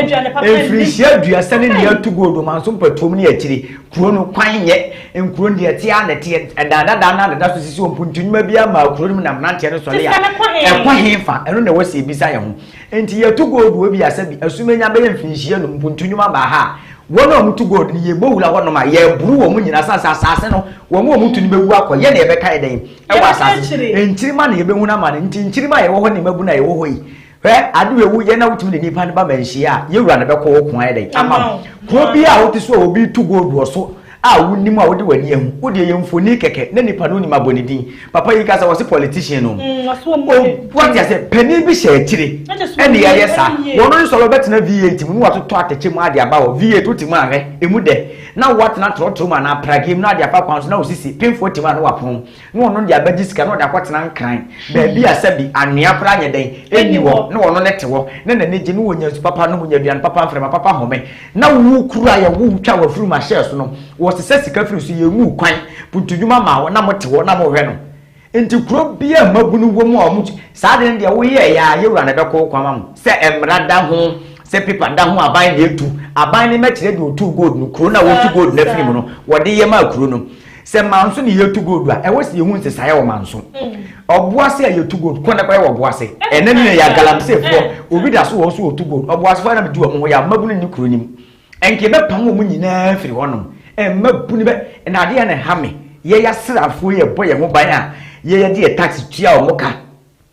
efrishia dua sane ne to go do man so patom ne akiri kuro no kwan ye nkuro de atia na te da so sisi ompuntunuma bia ma kuro no na mnante no so le ya ekwa hefa eno na wase bisa ye ho enti ye to go do bi asabi asumenya be efrishia no mpuntunuma ba ha wono mutu god ni ye bowula wono ma ye buru wo mu nyina asase no wo mu mutu ni bewu akọ ye na ye be kai den e wa asase enchirima na ye be huna ma nti enchirima ye wo ho ni mabu na ye wo ho yi adu ewu ye na wutu ni nipa ne ba manhia ye wura na be kọ wo kun ai den ama ko bi a wo ti so obi tu god wo so a wunimu a wode wani ehu wode ye mfoni keke na nipa no ni mabonidin papa yi kasa wose politician no what you say penny bi she tire ene ya yesa wono so lo betina V8 mu watoto ateke mu ade aba wo V8 otimu ahwe emu de na what na trotro ma na prage mu na ade afa kwanso na osisi pinfo otimu na wapon na wono de abaji sika na ode akwatena nkran ba bi asabi anua pra nya den eni wo na wono lete wo na na neje no wonya su papa no wonya duan papa mfrema papa home na wu kura ya wu twa wa furu ma shares no sese sika firi so ye mu kwan puntudwuma ma na mote wo na mo hwe no enti kuro bia mabunu wo mu a mu saa de ndia wo ye ya ye wura na beko kwama mu se emra da ho se pipa da ho aban na etu aban ni mekire de otu gold no kuro na wo tu gold na firi mu no wo de ye ma kuro no se manso ni ye tu gold a e wo se ye hu nsesa ye wo manso obuase ye tu gold ko na kwa ye wo obuase ene ni ya galamse fo obi da so wo so otu gold obuase fo na me du wo ya mabunu ni kuro nim enke be pam wo mu nyina firi wonom mabuni be na ade na hame ye ya srafo ye boye mo ban a ye ye de taxi tua o moka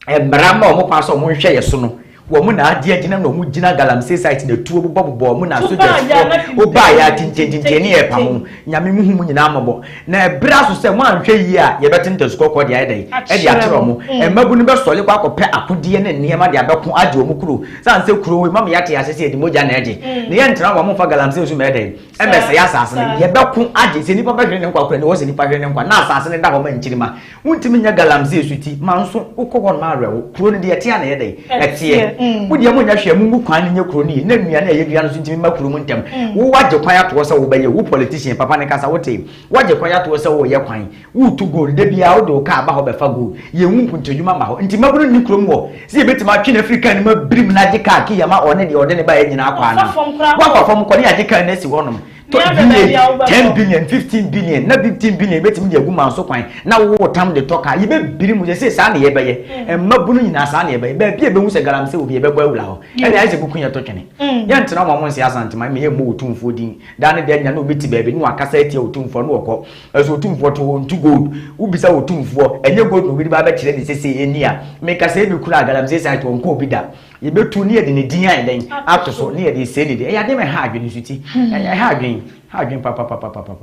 mrama o mo pa so mo hwe ye so no wo mo na ade agina na o mo gina galamsey site na tuo bobo mo na so de o ba ya tintintin ne ye pam nyame mu hu nyina amabo na bra so se mo anhwe yi a ye betente skoko de ai e de atro mo mabuni be sole kwa kope akode ne niema de abeko ade o mo kuro san se kuro we mama ya te asese de moja na eje ne ye ntra wo mo fa galamsey so me de emese ya asase ne ye beko ade se nipa be hwe ne kwa kuro ne wo se nipa hwe ne kwa na asase ne da ho ma nchirima wuntimi nya galamsey so ti manso ukoko ma rewo kuro ne de ye te na ye de etie wodi amu nya hwe mu kwan nya kuro ni na nua na ye dua no so ntimi ma kuro mu ntem wo waje kwan ato so wo be ye wo politician papa ne kasa wote waje kwan ato so wo ye kwan wo tu gold de bia wo de ka ba ho be fa gold ye hu mpuntodwuma ma ho nti maburu ni kuro mu wo se ye betima twe na Africa ni ma brim na de ka ki ya ma one de ode ne ba ye nyina akwa na wa kwa fom ko ne ya de ka na si wonom 10 billion 15 billion na 15 billion betim de aguma so kwan na wo tam de toka ye be biri mu se sa na ye be ye mabunu nyina sa na ye be bia be hu se galamse obi ye be gba wula ho e na ye bukunya to twene ye ntena mo nsi asantema me ye mo otumfo din da ne de nya na obeti baabi no akasa etie otumfo no okọ eso otumfo to ntu gold ubisa otumfo enye gold no bi ba be kire de sese eni a me kasa e bi kura galamse sa to nko obi da ye betu ne ye de ne din an den atoso ne ye de se ne de e ya de me ha adwene suti e ha adwene papa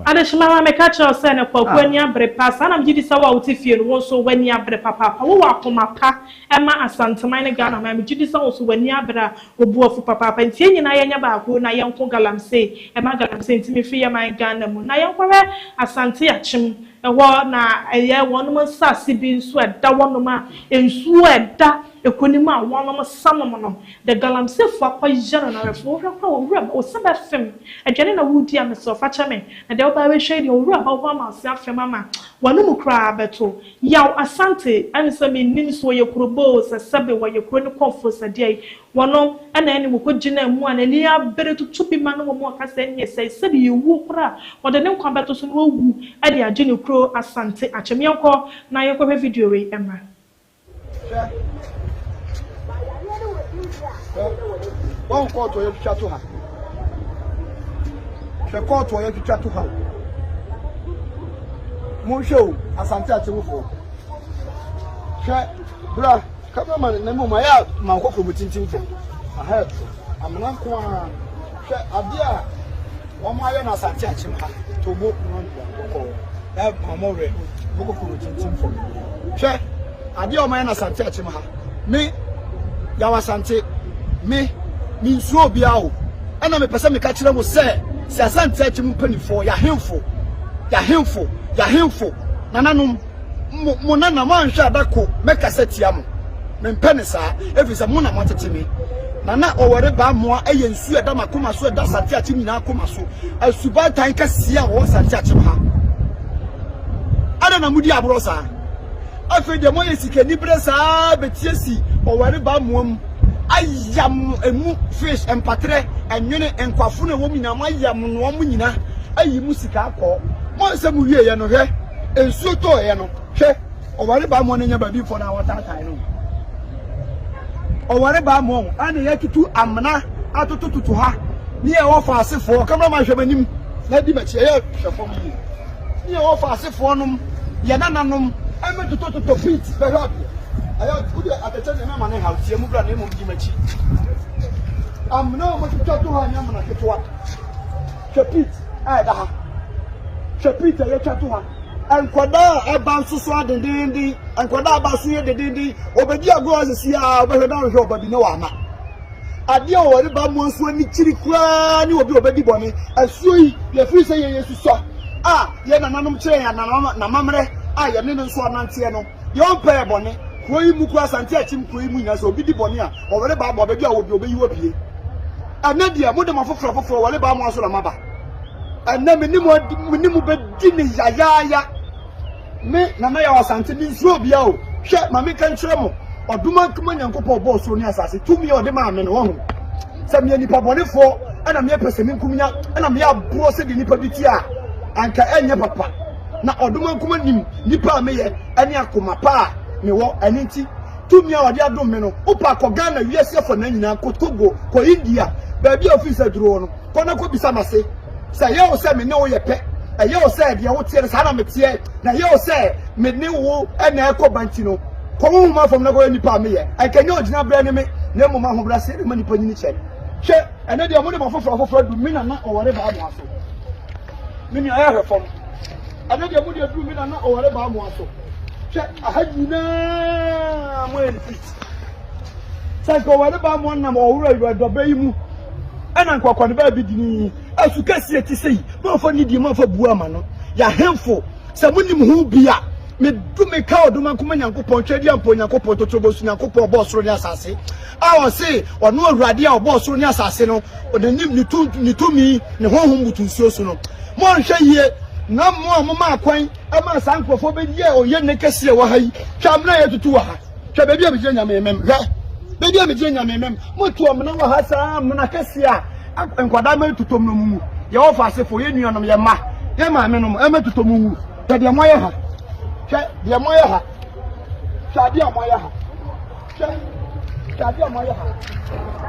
adeshima me catch us na kwa kwani abre pasa na mjidi sawa utifie no wo so wani abre papa wo wa koma pa ema asantema ne Ghana ma mjidi sawa so wani abre obuafu papa ntie nyina yenya ba ko na yenko galamsey ema galamsey ntimi fi ya man Ghana mu na yenko we asante achim ewo na eye wonum sase bi nso eda wonum a ensu eda ekonima wonum samom no the galamsey fo akwa na refo hwa owura o seba fem adwane na wudi am so fa chame na de oba we hwe de owura ba ho ma se afem ama wonum kra beto yaw asante anse me nim so ye krobo se sebe wo ye kro ne konfo se de wonum ana ene mo kogina mu ana ni abere tutubi ma no mo ka se nye se sebe ye wu kra wo de ne nkwa beto so no wu ade agene kro asante acheme yanko na yanko be video we emma one court or you chat to her. The court or you chat to her. Musho, as I'm chatting for. Bra, come on, no more. My hope with tinting. I heard. I'm not going to Abia. One my own as I chat him to book one. That my more book with tinting for. Check. Abia, my own as I chat him. Me, Yawasante. Me so biao ana me pese me ka kire mo se asante achim panifo ya hemfo nananum mo nana mo anhwa adako me kasetia mo me mpene sa efisa mo na motete me nana owore ba mo aye nsu eda makoma so eda asante achim nyina akoma so asuba tan ka sia wo asante achim ha ada na mudi abro sa afi de mo yesike ni bre saa betiesi o ware ba moam ayam emu fish empatre enwene enkwafo na wo nyina ayam no mo nyina ayi mu sika akọ mo se mu wie ye no hwe ensuo to ye no hwe o ware ba mo nya ba bi fo na water time no o ware ba mo ana yakitu amna atototutu ha ni e wo fa asefo cameraman hwe manim na di machi ye hwefo mu ni e wo fa asefo nom ye nananom ame tototo fit be happy ayo kudi atacha ne ma ne ha tie mu bra na mu di machi amna mo tototo ha nya na ketwa chapit ai da ha chapit ye chato ha ankwada aba nsusu adendindi ankwada aba su ye dedindi obedi ago asisi a obehwe da hwe obabi ne wa ama ade o wori ba mo nsu ani kiri kwa ni obi obedi boni asuo yi ye fi se ye yesu so ye nananom kire ya na mamre ye ne nso anante no ye ompa boni koyi mu kwa sante achim koyi mu nya so obi di boni a o wori ba obedi a obi obeyi wopie anadia mo de mafoforo wori ba mo aso na maba anna menimu be dini yayaya me na na ya wasante ni nsuo bia o hwe ma me kan kire mo oduma kuma nyankopɔ bɔ so ni asase tumi o de ma me no ho sɛ me nipa bɔnefo ana me pese me nkumnya ana me aburo se de nipa biti a anka enye papa na oduma kuma nim nipa me ye ani akoma pa me wo ani nti tumi a ɔde adom me no opa kɔ Ghana wiase fo na nyina kɔ Togo kɔ India ba bia office duro no kɔ na kɔ bisa mase sɛ ye o sɛ me ne wo ye pɛ ye o sɛ de wo tie sa na me tie na ye o sɛ me ne wo ana ekɔ banti no komo ma fam na go nipa me ye akenye ogina bra ne me na mo ma ho bra se ma nipa nyini che hwe ene de mo de mafoforo du mi na owore ba mo aso mi ni aye fam ene de mo de du mi na owore ba mo aso hwe ahajina mo en fit sai ko owore ba mo na mo owura yu do ba yi mu ena nkokɔ ne ba bi dini asukasi eti sei mo fa ni di mo fa bu ama no ya hemfo se mo nim ho bia me du me ka oduma kuma nyankopɔn twedi ampo nyankopɔn totobo su nyankopɔn bɔ soro ni asase a o se ɔno awurade a ɔbɔ soro ni asase no odanim ni tumi ne honhom butunsuo su no mo nhwɛ yie na mo ma akwan ama sankofo be die oye ne kese wɔ ha yi twamna ye tutu wɔ ha twɛ be bia be gye nyame mem hwɛ be bia be gye nyame mem mo tu omna wɔ ha saa mna kese a nkwada ma tutom no mu ye wɔ fa asefo ye nuanom ye ma ye ma me no ma tutom mu de de mo ye ha de moya ha shadi amoya ha shadi amoya ha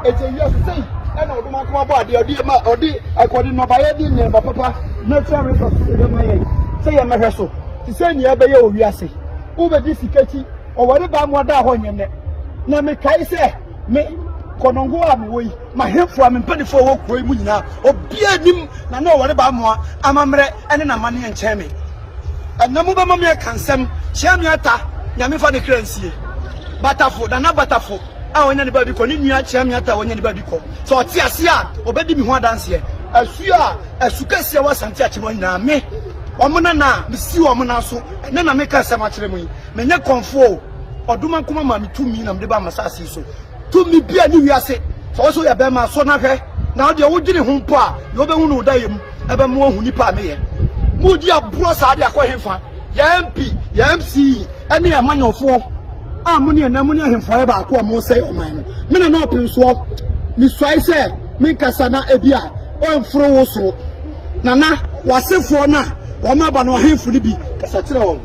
ete yes say na oduma kuma bo ade odi akodi no baye di ne papa natural resources de moya say ya mehwe so ti say ni ebe ye owi ase u be di sikati o wore ba mo da ho nyene na me kai say me konongo a me wo yi ma hefo a me mpanifo wo koi mu nyina obi anim na na o wore ba mo amamre ene na mane enche me namu ba mamia kansem chiamiata nyame fa ne kransie batafo na batafo a wonya ne ba bi ko ni nua chiamiata wonya ne ba bi ko so oti ase a obedi mi ho adanse asu a asukasi a wasante achemo nyina me omuna na misi omuna so ne na me kansem akire mu menye konfo oduma kuma ma mitumi na mde ba masase so tumi bia ni wiase so so ya be ma so na hwe na de wo gine ho mpo a yo be hu no dayem ebe mo hu nipa me ye mudi aburo saade akohemfa ya MP ya MC ene ya manyofo a muni na muni ahemfo e ba ko mo sei oman no me na no penso mi swai se mi kasa na ebia o mfuro wo so nana wasefo na wo ma ba no ahemfo ni bi kasa kire wo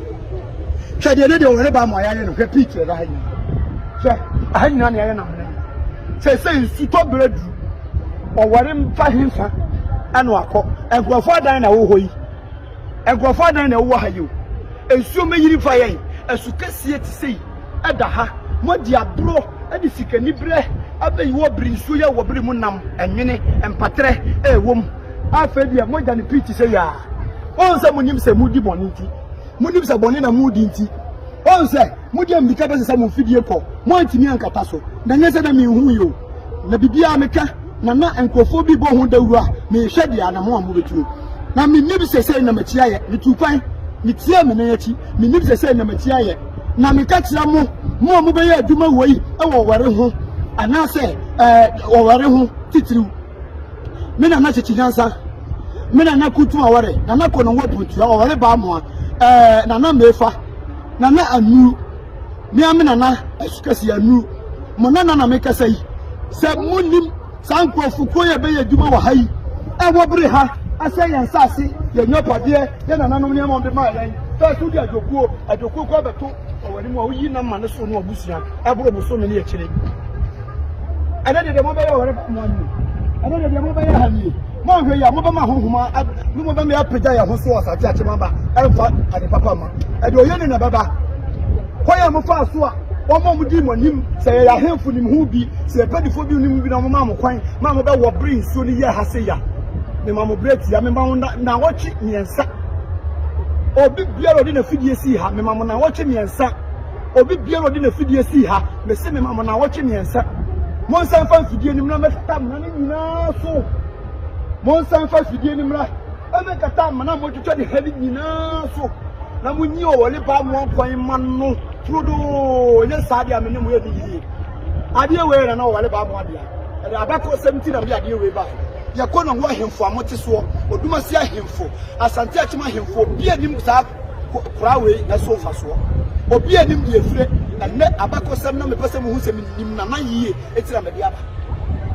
hwede ne de wo ba mo ayare no hwe picture da hanyi hwe ahanyi na ne ayare na me se su to bredu o wore mfa hemfa anu akọ enkrofo adan na wo hoyi enkrofo adan na wo ha yi ensuo meyiri fa yen asukase ti sei eda ha modi abro edi sikani bre abayi wo brinsuo ya wo bre mu nam enwene empatre ewom afedia moja ne piti sei ya onse munyim se mudi boninti munim se boni na mudi nti onse mudi ambika be se mo fidie ko mo antimi ankata so na nyese na mi hu yo na bibia meka na enkrofo bi bo hu dawru a me hwe dia na mo amu betuo na mi nibi se na machi aye mi tupan mi tie me na yachi mi nibi se na machi aye na mi ka kira mo be ya aduma woi e wo ware ho ana se wo ware ho titiriu me na chechi nyansa me na kutu aware na kono wo putu wo ware ba mo na mefa na anu me amena esukasi anu mo nana na me kasa yi se munim sankofuko ye be yaduma wa hayi e wo bere ha ase yan sase ye nyopade ye nananom ne mo de ma yan ta su di ajokuo ko beto wani mo yi na ma ne so no obusia e bro bo so ne ye kire ana de mo be ye wore mo ani ana de mo be ye ha ni mo hwe ya mo ba ma honhoma ni mo ba me apega ya ho so asate achema ba e fa ade papa ma e de oye ni na baba koya mo fa so a omo mu di mo nim se ya hemfu nim hu bi se pedifo bi nim bi na mo ma mo kwan ma mo be wo brin so ni ye ha se ya me ma mo breti ya me ma na wochi miensa obi biara odi na fidie si ha me ma mo na wochi miensa obi biara odi na fidie si ha me se me ma mo na wochi miensa mo san fa fidie nim na me tam na ni nyina so mo san fa fidie nim na e me kata ma na mo twetwa de ha ni nyina so na mo nyi o wole ba mo kwan man no trudo ne saade a me ne mo ye di ade we na wole ba mo ade a da abako 70 na bi ade we ba ya kono ho ahemfo amote so oduma si ahemfo asante achima ahemfo bi anim sa krawe na so fa so obi anim die fire na ne abako sem na me pese mo hu sem nim na na yiye etira me dia ba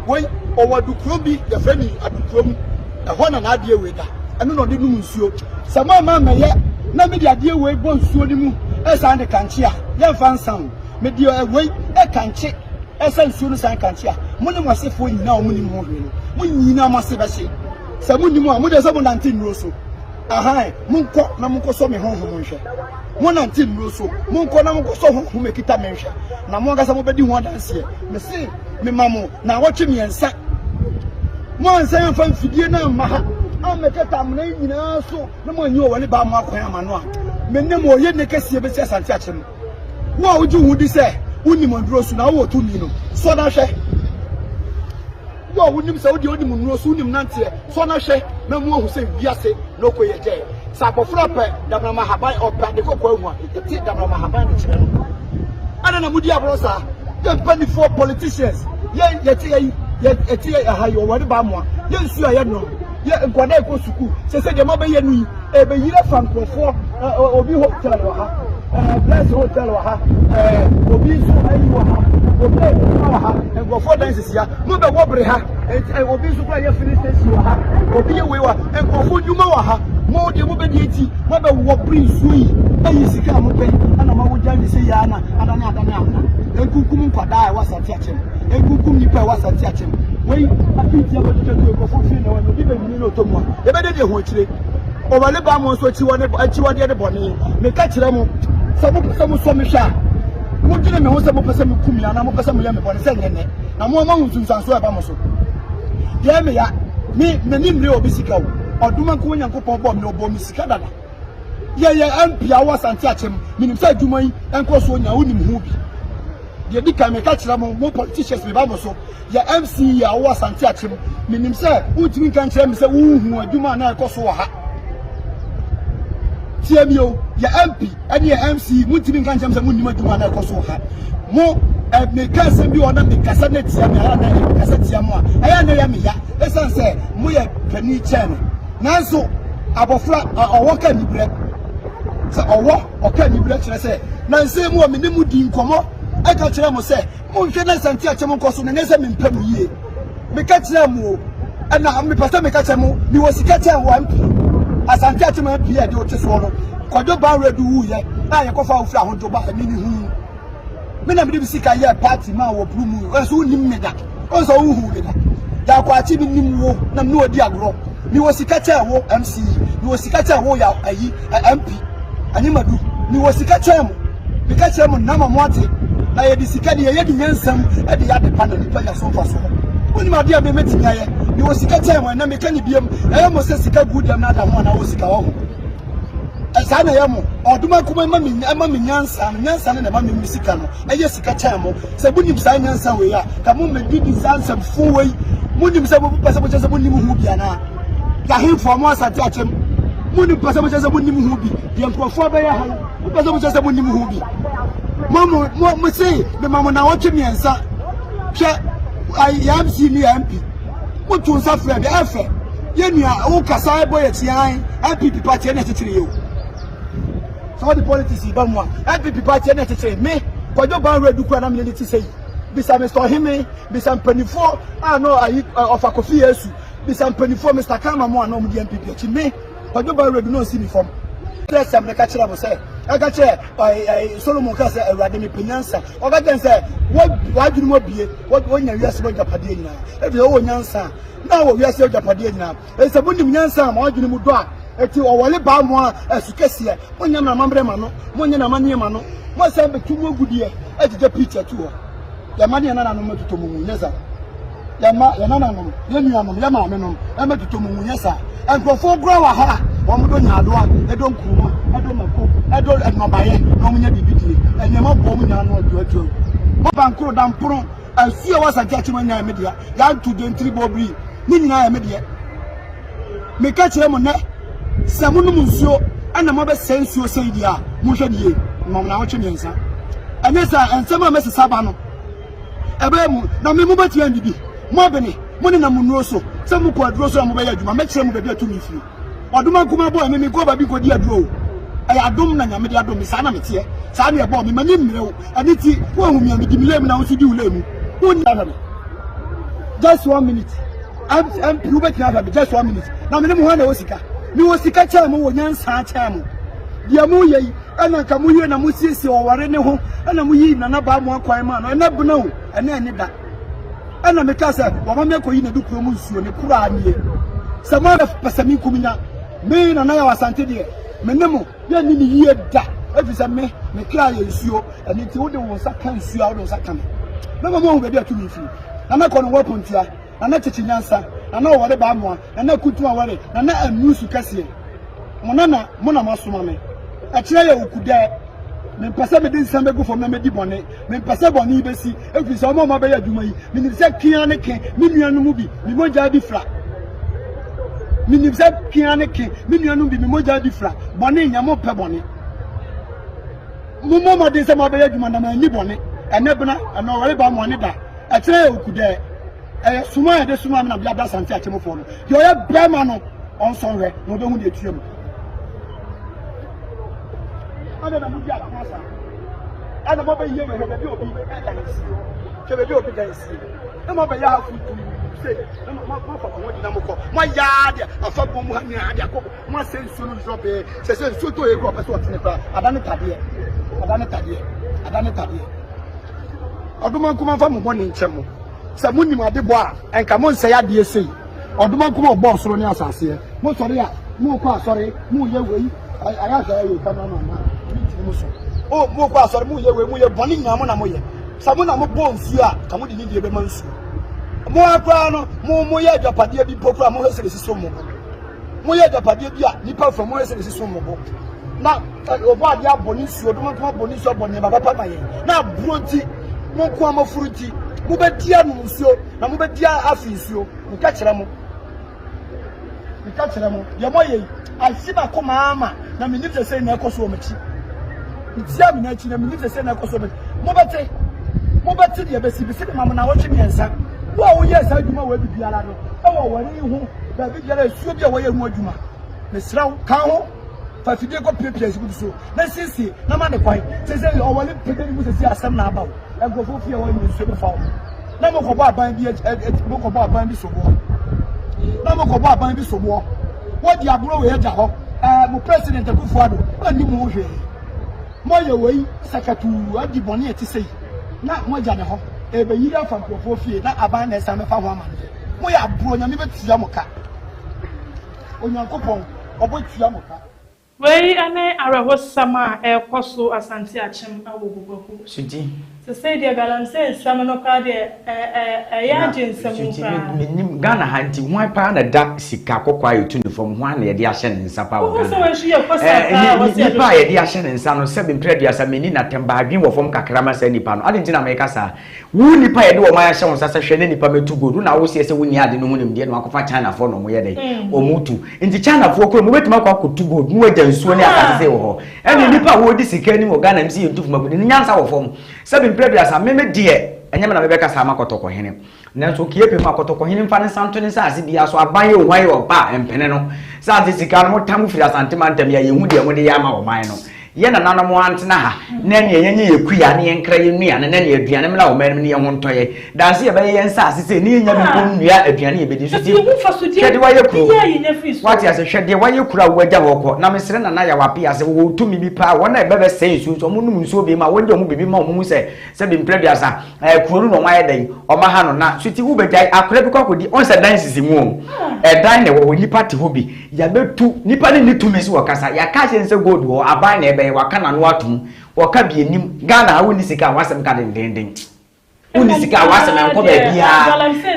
woi o wadu krobi ya fani adukrom na ho na ade we da eno no de num nsuo sama ma meye na me de ade we bo nsuo ni mu esa de kanche a ye fa nsan me de we e kanche esa nsuo no san kanche a mo ne mo asefo nyina o mo ni mo hwe no mo nyina mo ase ba se sa mo ni mo a mo de so mo nante nro so aha mo nko na mo nko so me honhom nhwe mo nante nro so mo nko na mo nko so honhom ekita me nhwe na mo ga sa mo bedi ho adanse me se me mamo na woche miensa mo ansan fa fidie na ma ha ameketa mo na nyina so na mo anyi o wale ba mo akwan amano a me ne mo ye ne kese be se asante ache mo wo a woju hu di se woni mo ndro so na wo to mi no so na hwe yo wonim se wodi odi mo ndro so wonim nante so na hwe na mo hu se biase na okoye je sa bofra pe dabna ma haban opa de kokwa hu a ti dabna ma haban de kire no ana na mudi abro sa ye penny for politicians ye ti ha yo wori ba mo ye nsu aye no ye nkwada ko suku se de ma be ye nu e be yire fankrofo obi hotel wa ha bless hotel wa ha obi so ayi wa ha obi wa ha ngofo dances ya mo be wobre ha obi so kwa ye finish station wa ha obi ye we wa ngofo djuma wa ha mo de mo be di eti mo be wobre suyi ayi sika mo pe ana ma wo jani se ya na adana enkukum nkwada wa sati achem enkukum nipa wa sati achem wey apiti abo tutu ko fofi na won bi be ni no to mo e be de ho akire o wale ba mo so chi won achi wode de bone me ka kire mo samu so me hwa mo gine me ho se mo pese me kumi ana mo pese mo ya me bone se nyene na mo ma hunsun sanso e ba mo so ye me ya mi ni mre obi sika wo oduma ko nyankopon bo me obo mi sika dada ye ampia wa santi achem minim se aduma yi enko so nya wonim hu bi ye di ka me ka kire mo politicians me ba mo so ya MC ya wa santi achem minim se utimi kan kire me se wu hu aduma na enko so ha tiemio ya MP ani ya MC mutimi kan kire me se munim aduma na enko so ha mo me ka se bi ona me kasa na tia me ara na kasa tia mo a aya na ya me ya esan se mo ye pani chen nanso abofra owoka ni bre se owo oka ni bre kire se na nse mu o me ne mu di nkomo aka kire mo se mo hwe na santi a chemo nkoso na nse me mpam yie me ka kire mo na me pata me ka kire mo ni wo sika kire wo ampi asante a chemo ampi e de o teso no kodo ba redu wu ye na ye kofa ofra hodo ba ni ni hu me na me de sika ye party ma wo blue mu enso ni me da onso wu hu me da ya kwa chi ni mu na me odi agro ni wo sika kire wo MC ni wo sika kire wo ya ayi MP animadu ni wo sika kire mo me ka kire mo na ma mo ate na ye disika de ye di nyansam e de ya de panel ni pa ya so fa so oni ma dia be meti ya ye ni wo sika time na me ka ni biem e mo se sika good am na da mo na wo sika wo e sa na ye mo oduma kuma ma me nyansa ne ma me sika no e ye sika time se bunim sa nyansa we ya ka mo me di disansa fu we munim se bo pese bo chese bunim hu bia na ya hin fo mo asate achem munim pese bo chese bunim hu bi de nkofo ba ya ha pese bo chese bunim hu bi mo say me mama na woche miensa hwe I am see me MP mo tun sa frɛ be afa ye nua wo kasa boy etian MPP party na tetire yo so the politics ba mo MPP party na tetire me Kojo ban redu kwa na me ni ti sei bisa Mr. Hime bisa mpanifo no ayi of Akofi Yesu bisa mpanifo Mr. Kama mo na omdi MPP chi me Kojo ban redu no si mi fom press am ka kira mo say aka che Solomon ka say awurade me penyansa o ga den say wa dwunu mo bie wo nya wiase bo japade nyina e bi wo nyansa na wo wiase japade nyina e se bu nim nyansa ma wo dwunu mu do a eti o wole ba mo a asukese mo nya na mambre ma no mo nya na manie ma no mo say be tumu agudie e je picture tu o ya manie na na no matuto mu nyesa ya na na no ya nua no ya ma me no e matuto mu nyesa enkrofo gro wa ha wo mo do nya do a e do nkuru e do mako e do enobaye no mo nya bibidie enye mo bo mo nya no adu mo bankro da mpro asie wasa jachi mo nya media ya to the entry bobri ni nyina ya media me ka kire mo ne samunu munsuo ana mo be sensuo seidia mo hwe die mo na wo twe nsa anyesa ensema mesesa ba no ebe mu na me mo batia ndibi mo bene mo ne na munuo so se mo ko aduro so mo be ya adwuma me kire mo be atu mi fi oduma kuma bo me ko ba bi ko di aduro ay adum na nyame di adum mi sa na metie sa na e bo me mani mrew ani ti wo hu mi amidi milem na wo su di ulemu wo ni na just 1 minute am prove it na just 1 minute na me mo ho na wo sika mi wo sika cha mo wo nyansa cha mo dia mo yi ana ka mo yi na mo siesie oware ne ho ana mo yi na na ba mo akwan ma no na buna o ana ni da ana me ka se wo ma me ko yi na dukuro mu nsuo ne kura anie se mo na pasami kuminya me na na ya wasante de me nemo ya ni ni yi da efisa me kra ya nsuo ani ti wo de wo sa kan nsuo wo de wo sa kan me mo ho be de atumi fi na me ko no wo pontia na na chichi nyansa na na wo de ba mo na kutu aware na anusu kase mo na masoma me akire ya okuda me pese me din sambe go for me di bone me pese bone ibesi efisa o mo be ya dwuma yi me ni se kian ne ke me nuanu mu bi me moja di fra me ni se kian ne ke me nuanu bi me moja di fra bone nyamo pe bone mo din se mo be ya dwuma na ma ni bone ene bena ana wale ba mo ni da akire ya okuda suma ya de suma me na bia da sante akemofo no yo ya brema no on sonre no be hu de tuam ana na mudia kwasa ana mo be ye me be obi be ka dansi ke be obi dansi e mo be ya hafu tu se e mo fa ko di na mo ko mo ya de afa bom ha ni ade akọ mo sensu no jobe se sensu to e ko pe so tene pa adane tade oduma kuma fa mo boni nchemo se mo nim ade bo a enka mo nse ya de sei oduma kuma obo soro ni asase mo sori a mo ko asori mo ye wei aya ga ye kama mama o mo ko asori mo ye boni nyamo na mo ye samu na mo bo nsuo a ka mo di ni de be mansu mo akwa no mo ye adwapade bi pokura mo hese siso mo ye adwapade bi a nipa from mo hese siso mo na obo ade aboni nsuo do mo ko aboni nsuo boni baba papa ye na bronti mo ko amafuruti mo be dia no nsuo na mo be dia afi nsuo nka kire mo ye mo ye asiba ko mama na me nifse se na ekoso mo chi ntia me na chi na me nifse se na ekoso mo mo beti de be si bi se mama na wo twe miensa wo ye sa adwuma wo bibiara no e wo wari hu da bibiara suo bi a wo ye hu adwuma me sraw ka ho fa fidie ko pepia si bu so na sisi na ma ne kwai se o wale pede ni mu se asem na aba e go fo fie wo ni so be fa na mo ko ba aban bi mo ko ba aban bi so bo na mo ko ba aban bi so bo wo di aguro we ja ho mo president Akufo-Addo ani mo hwe mo ye wei sakatu adi boni eti sei na mo ja ne ho e be yira fa nkofo fie na aban na esa me fa ho ama mo ya bro nya me betia mo ka onyankopon obotua mo ka wei ane araho sama ekoso asante achem awogogogo suti se say de galamse sama no ka de ya jinsemu ka menim Ghana hanti hwan pa na da sika kokwa yetu ne fom hwan na ye de ahye ne nsa pa wo Ghana so we shi ekosa ka wo se pa ye de ahye ne nsa no se be mpredua meni na temba adwen wo fom kakra ma sa nipa no ade ntina me kasa wu nipa ye de wo ma ahye wo nsa sa hwe ne nipa metu godu na wo se se woni ade no mu nim de no akofa China fo no mo ye dai o mutu nti China fo ko mo betima kwa kotu godu no waja nsuo ne asase se wo ho ene nipa wo di sika ni mo Ghana msi yentu fuma budi nyansa wo fom se be mpredua sa meme de enyama na bebeka sa makotoko hene nanso kiepe makotoko hene mfa ne santo ne sa ase bia so aban ohwan yo ba empene no sa ase sika no tamu fira sante mantam ya yehu de mo de ya ma wo man no ye na nanom antena ha na ne yenye yekuya ne yenkra yenua ne ne aduane mla wo man ne ye ho ntoye danse ye ba ye nsa asese ne nya bi ko nua aduane ye bedi so ti hwede wa ye kuru wati ase hwede wa ye kura wo agya wo na mesere na ya wapi ase wo tumi bi pa wona e bebe sei su so munum nso bi ma wonde mu bibi ma mu se bi mprebiasa kuru no wa ye den o ma ha no na so ti wo begya akora bi kwakodi on se dan sisi mu dan ne wo nipa te hobi ya betu nipa ne ni tumi so wakasa ya ka se gold wo aban na ebe waka na no atum waka bi enim Ghana ha woni sika wasem ka den woni sika wasem enko ba bia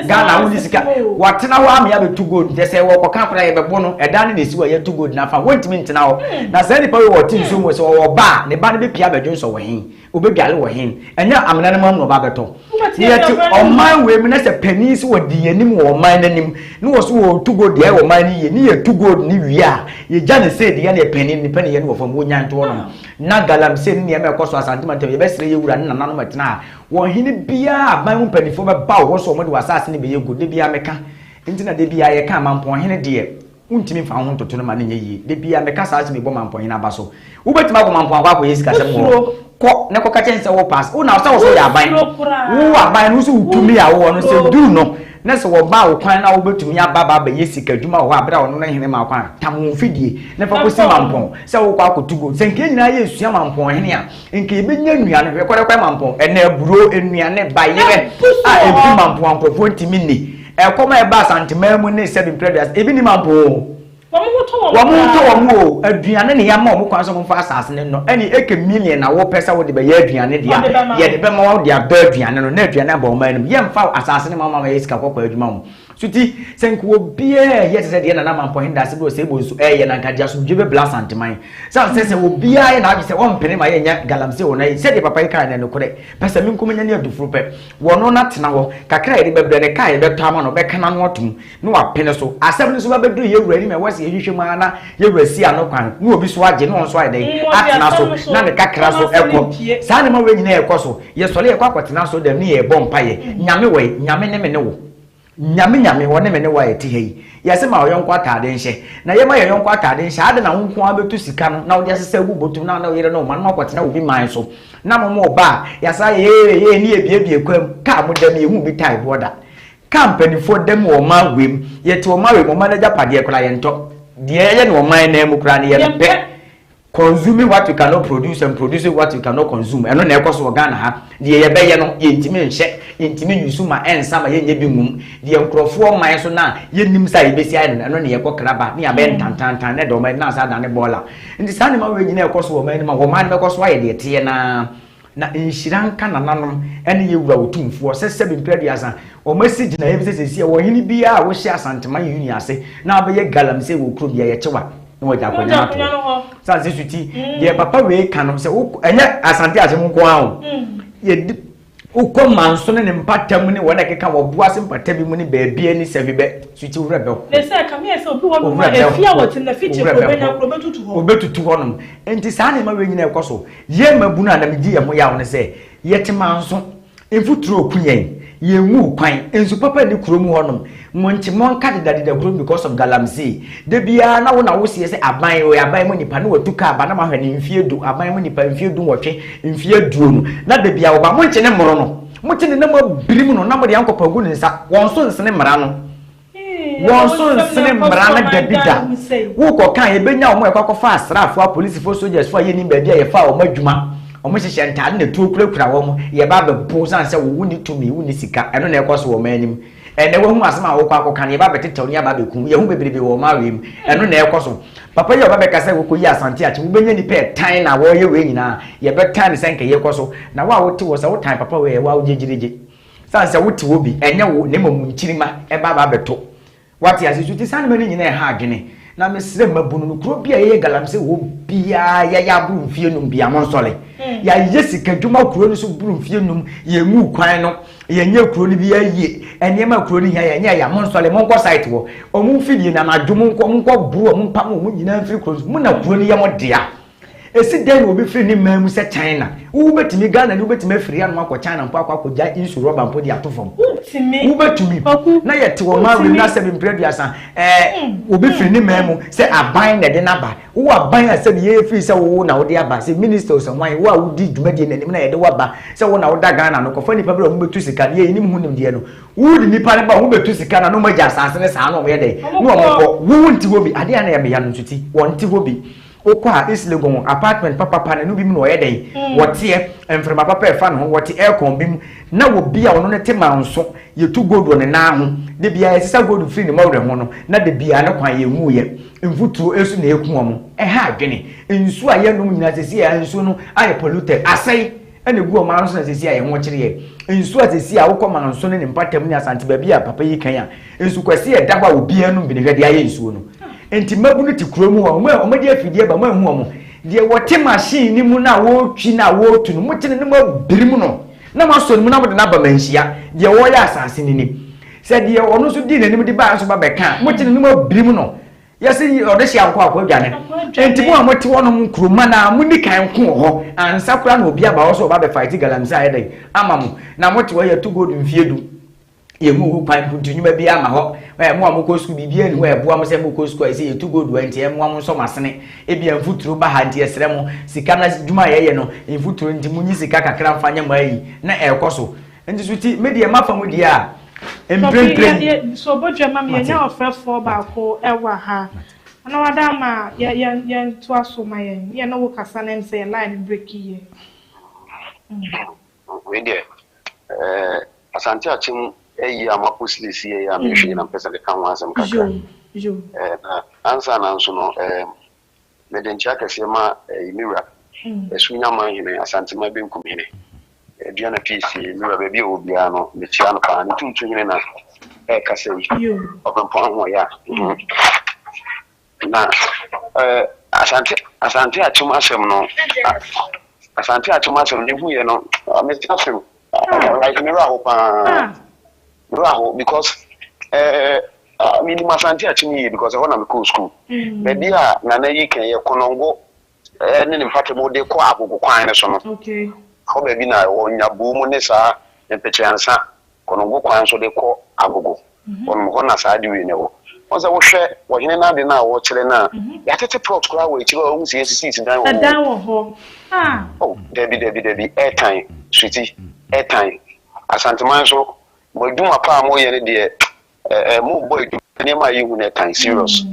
Ghana woni sika watena ho am ya betu gold je se wo koka kora ye bebo no edan ne si wo ye tu gold na fa wontimi ntena ho na se nipa wo tin so mo se wo ba ne ba ne be pia bedwon so wo hin obebiale wo hin enya amena ne mam no ba beto yeti oman we me na se pani si wo di anim wo man nanim ne wo so wo tu gold ye wo man ni ye ni ye tu gold ni wia ye ja ne se di ya ne pani ni pani ye ne wo fam wo nyanto no na galam se ni ye me koso asante man te ye be sere ye wura ne nananom atena wo hin bia aban mu panifo be ba wo so mo de wasase ne be ye god de bia meka ntina de bia ye ka mampon hin de untimi fa ho ntoto no ma ne ye de bia meka sa ase me bo mampon hin aba so wo betima go mampon akwa yesika se mo ko ne ko ka chen se wo pass wo na so ya aban wo aban no so utumi a wo no se du no na se wo ba wo kwan na wo betumi aba ba yesika dwuma wo abra wo no na hene ma kwan tam fidie ne fa ko si mampon se wo kwa kotugo se nke nyina yesu ya mampon hene a nke be nya nua no ko kwa mampon ene aburo enua ne ba yere a ebi mampon amprofo ntimi ni e koma e ba santema mu ne se bi previous ebi ni mampon wamu aduane ne ya ma o kwan so mo fa asase ne no eni eke million na wo pesa wo de be ya aduane dia ye de be ma wo de aba aduane no na aduane ba o ma nim ye mfa asase ne ma ye sika kokwa adwuma mo suti senku obie ye se de na ma mpo hinda se bro se bo so ye na nkadia so djebe bla santeman se obie ye na agi se won pene ma ye nya galamse wo na se de papa kan ne no kore pesa min kuma nya ne adufuru pe wono na tena ho kakra ye de bebre ne kai be tama no be kana no otum no wa pene so asem ne so ba bedu ye wura ni me wase ye hwehwe ma na ye wura si ano kwan no obi so age no so ade atena so na ne kakra so ekọ sa ne ma we nyina ekọ so ye sole ye kwa kwatena so dem ne ye bompa ye nyame we nyame ne me ne wo nyame wone me ne wa eti hei yase ma oyonko atade nhye na ye ma oyonko atade nhye ade na wonko abetu sika no na wode asese gu botum na yere no man makwatena obi man so na mo ba yasa ye ni ebiebie kwam ka mo dem ye hu bi tai border company for dem wo ma wem ye te wo ma wem ma na japade kula ye nto de ye no man na mu kula ne ye be consuming what you cannot produce and producing what you cannot consume eno na ekoso Ghana ha de ye be ye no ye ntimi nhye intimi yusuma ensa ma ye nye bi mum de nkrofo man so na ye nim sa ye besi ayi no ne ye kokraba ne ya be ntantantan ne do ma na sa da ne bola ndi sa ne ma we nyina ekoso wo man ne ma wo man be koso aye de tie na inshiranka nananom ene ye wura otumfo sese bi mpedi asa o message na ye sese wo hini bia wo hye asantema yuni ase na be ye galamse wo kro bia ye chewa no waja kwanya to sa se suti ye papa we kanu se enye asante ase mu ko awo ye uko manso ne mpatam ne wona keka wo buase mpatam bi mu ne baabia ni sevibe suti wura be le se kam ye se obi wo no efia wotin na fiche probenya probetutu ho obetutu honom enti sa ne ma we nyina ekoso ye mabunu na megi ye mo ya wona se ye temanso enfuturo kunyen ye nwu kwan ensu papa ni kurom honom monti monka de kurom because of galamsey de bia na wo na wo se aban o aban mo nipa na watuka aba na ma hwani mfie du aban mo nipa mfie du wotwe mfie duo no na de bia wo ba monti ne moro no monti ne na ma birim no na mo de yankopagu ne nsa won so nsene mra no won so nsene mra na de bida wo ko kan ye benya wo mo ekwakofa asrafo a police fo soldiers fo ye ni ba bia ye fa o madwuma omo hye ntade ne to kura wo mo ye ba be bo san se wo ni tumi wo ni sika eno na ekoso wo manim ene wo hu asema wo kwa akokan ye ba be tetew ne ba be kun ye hu bebrebe wo ma wem eno na ekoso papa ye ba be kasa wo ko yi asante ache wo benya ni pe tan na wo ye we nyina ye be tan ne senke ye koso na wa wo ti wo sa wo tan papa we wa wo jejireje san se wo ti wo bi enye wo ne mamu nchirima e ba be to wati asisu ti san me nyina e ha adwene na mesre mabunu kuro bia ye galamse wo bia ya buru mfie num bia monsole ya yesika dwuma kuro no so buru mfie num ye mu kwan no ye nya kuro ni bia ye enema kuro ni ya nya ya monsole monko site wo omu fidie na madwum nko buru omu pam omu nyina mfiri kuro mu na kuro ni ya modia esi den obi free ni mamu se China wo betimi Ghana ni wo betimi afiri anu akọ China mpo akọ insu rubber mpo di atofom wo betimi na yete wo ma we na se bi mpreduasa obi free ni mamu se aban na de na ba wo aban ase bi ye free se wo na wo de aba se minister so wan wo a wo di dwumadi nanim na ye de wo ba se wo na wo da Ghana no kofo ni pa bra wo betu sika ye ni mu nim de no wo di ni pa ne ba wo betu sika na no ma ja asase ne sa no mo ye de no mo wo nti wo bi ade ana ya me ya no ntuti wo nti wo bi okwa islegon apartment papa na no bi mu no ye de wote emfrema papa e fa no wote aircon bi mu na wo bia wo no ne tema nso ye tu gold won na ho de bia ye sisa gold free ne mawre ho no na de bia na kwan ye mu ye mfutuo esu na eku omo ha adwene nsu a ye no nyina sesi ya nsu no aye polluted asai ene gu omo anso na sesi ya ye ho kire ye nsu a sesi a wo koma nso ne mpatam ni asante ba bia papa yi kan ya nsu kwase ye daba obi anu bi ne hwede aye nsu no enti mabunu ti kuromu wo mo de afidie ba mo hu omo de wote machine ni mu na wo twi na wo tu no mo tene ne mo birimu no na ma so mu na mo de na ba manhia de wo ya asase ni ni se de ono so di nanim de ba so ba beka mo tene ne mo birimu no yesi odehia akwa adwane enti mo amoti wono mu kuroma na mu ni kan ko ho ansa kura na obi aba wo so ba be fight galamsa ayede amamu na mo te wo ya to gold mfiedu ye mu pan kuntu nyuma bi ama ho mo amoko school bibia ni ho eboa mo se mo ko school ese ye to gold enti e mo am so masene e bia mfuturu ba ha nti esre mo sika na djuma ye no mfuturu nti munyi sika kakra mfanya mai na ekoso enti suti media mafa mu dia empremprem so bodwa mam ye nya ofrefo ba ko ewa ha ana wada ma ye to aso ma ye no wo kasa na mse line break ye we dia asante achim eyi amaposilisi ya mehwe na pesa de kan wansam kakra jo ansa na nso no medencha kase ma imira esunya man hene asante ma benkum hene aduana PC imira ba bi obia no me chia no pa ne tuntu hene na kase yi obempo ho ya na asante achim asem no asante achim asem ne hu ye no me afem like me raho because me asante achim because I wanna go school baby na na yi kan ye konongo ne mfate mo de ko agogo kwan ne so no okay ho baby na wonya bu mu ne sa empechiansa konongo kwan so de ko agogo on ho na sa de wi ne wo onse wo hwe wo hene na de na wo kire na ya tete plot kura wo kire wo nsi esi dan wo ho oh debi airtime sweetie airtime asanteman so mo duma pa mo ye ne de mo boy ne ma yi hu ne time serious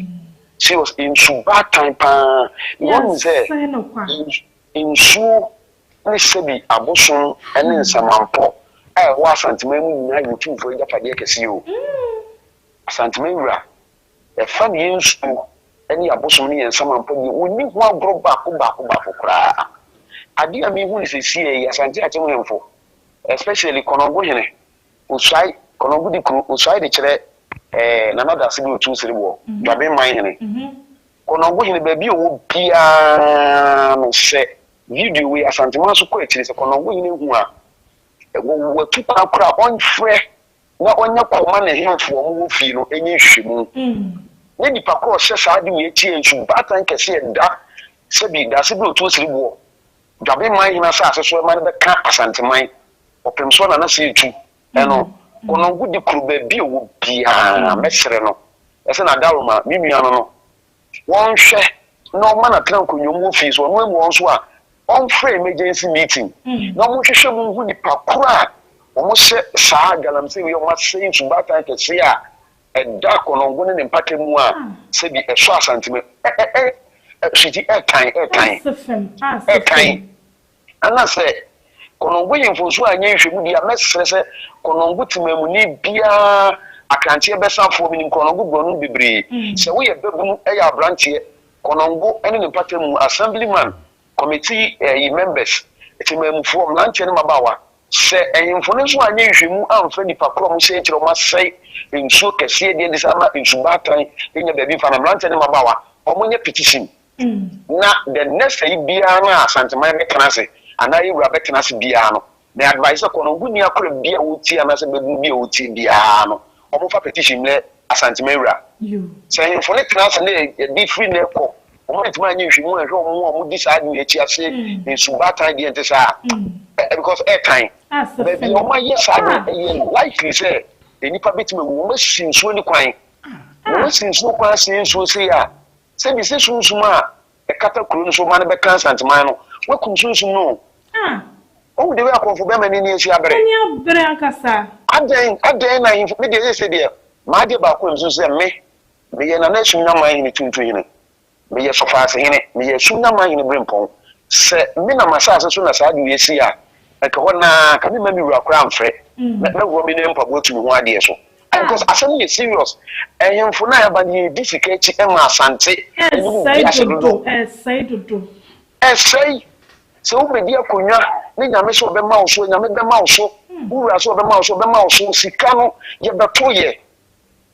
in suba time pa won say in su ne sebi abosun ene nsamampo wo asanteman mu nyina youtube fo ya pade kesi o asanteman wura e fa ne yensu ene abosun ne nsamampo ni woni ho agro ba ko kra ade ami hu ne sesi asante achemu nemfo especially konongo hene usai konongo di kru usai de kire na na da sibi otu siribo babe man hene konongo hene ba bi o bia no se video we asantima so ko ekire se konongo hene hu a wo tupa kra on frɛ na onya koma na hemfo mo fi no enye hwemu ne di pa ko hye sa de we tie nsu batan kese da sebi da sibi otu siribo babe man hene sa aseso ma ne be ka asantiman opemso na se etu eno konongo di kru ba bi o bia mesere no ese na daroma mimia no won hwe no ma na tran konyomu fi so no emu won so a on frame emergency meeting no mo hwehwe mu hu ni pakura o mo se saa galamse we o ma se nsu batan kese a eda konongo ne mpate mu a se bi eso asantime shiti airtime ana se konongo yimfonso anya hwemu dia mesere se konongo timamu ni bia akrantie besanfo minim konongo gbonu bebre se wo ye bebu eya brantie konongo ene ne patemu assemblyman committee members timamu fo mlantie ne mabawa se ehimfo ne so anya hwemu amfa nipa krom se kire o masai nsuo kese de disama nsubatan enya bebi fa na mlantie ne mabawa omonye petition na the next bia na asanteman be kanase ana yiwura betena se bia no na advice konongo ni akora bia wuti ana se bebu bia wuti bia no omo fa petition le asanteman wura se info ne tena se ne di free ne ko moment man you should want to decide me in Subata the entire because airtime. Baby, oh my yes, I likely say any public must seem so any quine. Since no person so say, send me say Suma, a catacroon so man by constant mano. What consumes you know? Oh, they were for them and in the Brancasa. I then I immediately said, dear, my dear Bakum, say me, be an nation number in the 2 trainer. Be a so fast in it, be a soon number in the brimpon. Say, Mina Massas as soon as I do see her. Like one can you remember a crown fret? Let no woman in for to 1 year so. Because I said, serious. And young for now, but you difficult Emma Sante. Say, so my dear Cunha, Nina Miss of the mouse, when I make the mouse, who are so the mouse of the mouse, Sicano, yet the 2 year.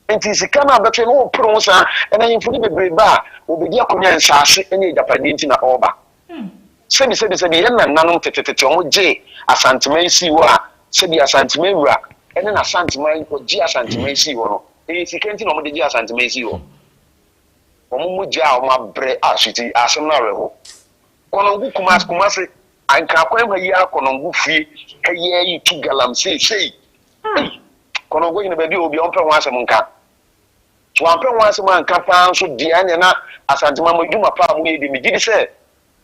And tis a canna between all pros and I inform the bar will be dear Cunha and Sassy and the Padintina Oba. Said the end and none to J. A Santa Macy wa, said the Santa Mera, and then a Santa May or Gia Santa Macy or if you can't know the Gia Santa Macy or Muja, my bread, city, as a narrow. Konongu Kumasi, and Kakwema ya Konongu free, a year to Galam say, Konongu in the baby will be on once a monka. To one once a month, Kapan, so Diana, as Santamama Juma Palm, we did say.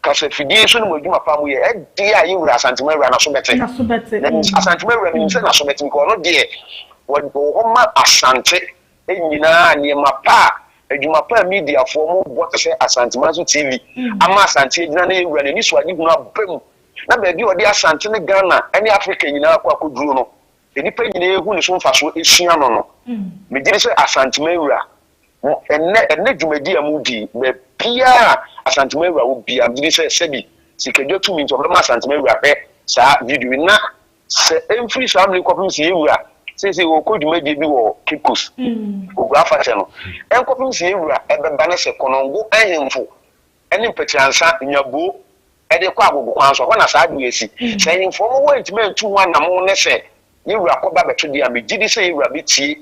Because if you did so, we do a family, dear, you were a Santamara and a Sobetin. A Santamara and a Sobetin, or dear. What Oma Asante, and near my pa, and you must media for what to say a Santamazo TV. A mass Santi, when this one you not bring. Now, baby, or dear Santana Ghana, any African in our Bruno. Any penny who is so fast is Siano. Me did say a Santamara. And let you may dear moody, the Pia. Santamara will be a minister Sebi. She can do 2 minutes of the mass Santamara. Sir, did you not say every family couples here? Says he will call you maybe or Kipus, who graph channel. And couples here at the Banasa Conongo and Info. And in Petransa in your book, at the Quabu Council, one aside we see, saying for a way to make 2 1 among say, you were called back to the Ami. Did he say rabbit tea?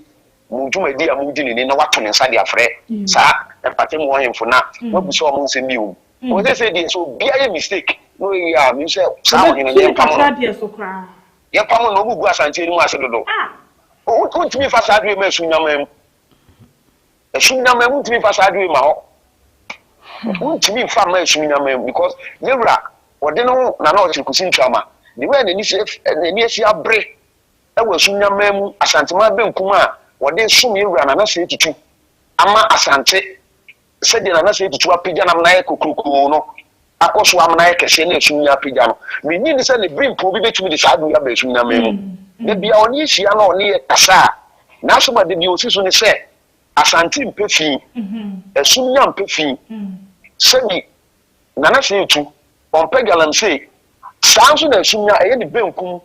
Mujuma dear Mujin in a water inside your friend, sir, and Patim wine for now. What we saw months in you. What they said, so be a mistake. No, you are yourself. Sound in a young Pamela. Your Pamela who was until you asked the door. Oh, what to me fast I do, Messunam? A Sunam won't be fast I do, Mao. Won't to me far Messunam because never, or they know, none of you could see trauma. The way they need break. That was Sunam, a Santama Ben Kuma. What they soon you ran and say to two. Ama Asante said, and I say to a pigeon, I'm like Kukuno. I also am like a senior Sunya pigeon. We need to send a bring probably to the side we have a Sunya. Maybe our niece, you know, near Kasa. Now somebody you see on the set. Asante Pefi, a Sunya Pefi. Send me, Nana say to on Pegalan say, Samson and Sunya, any Benkum.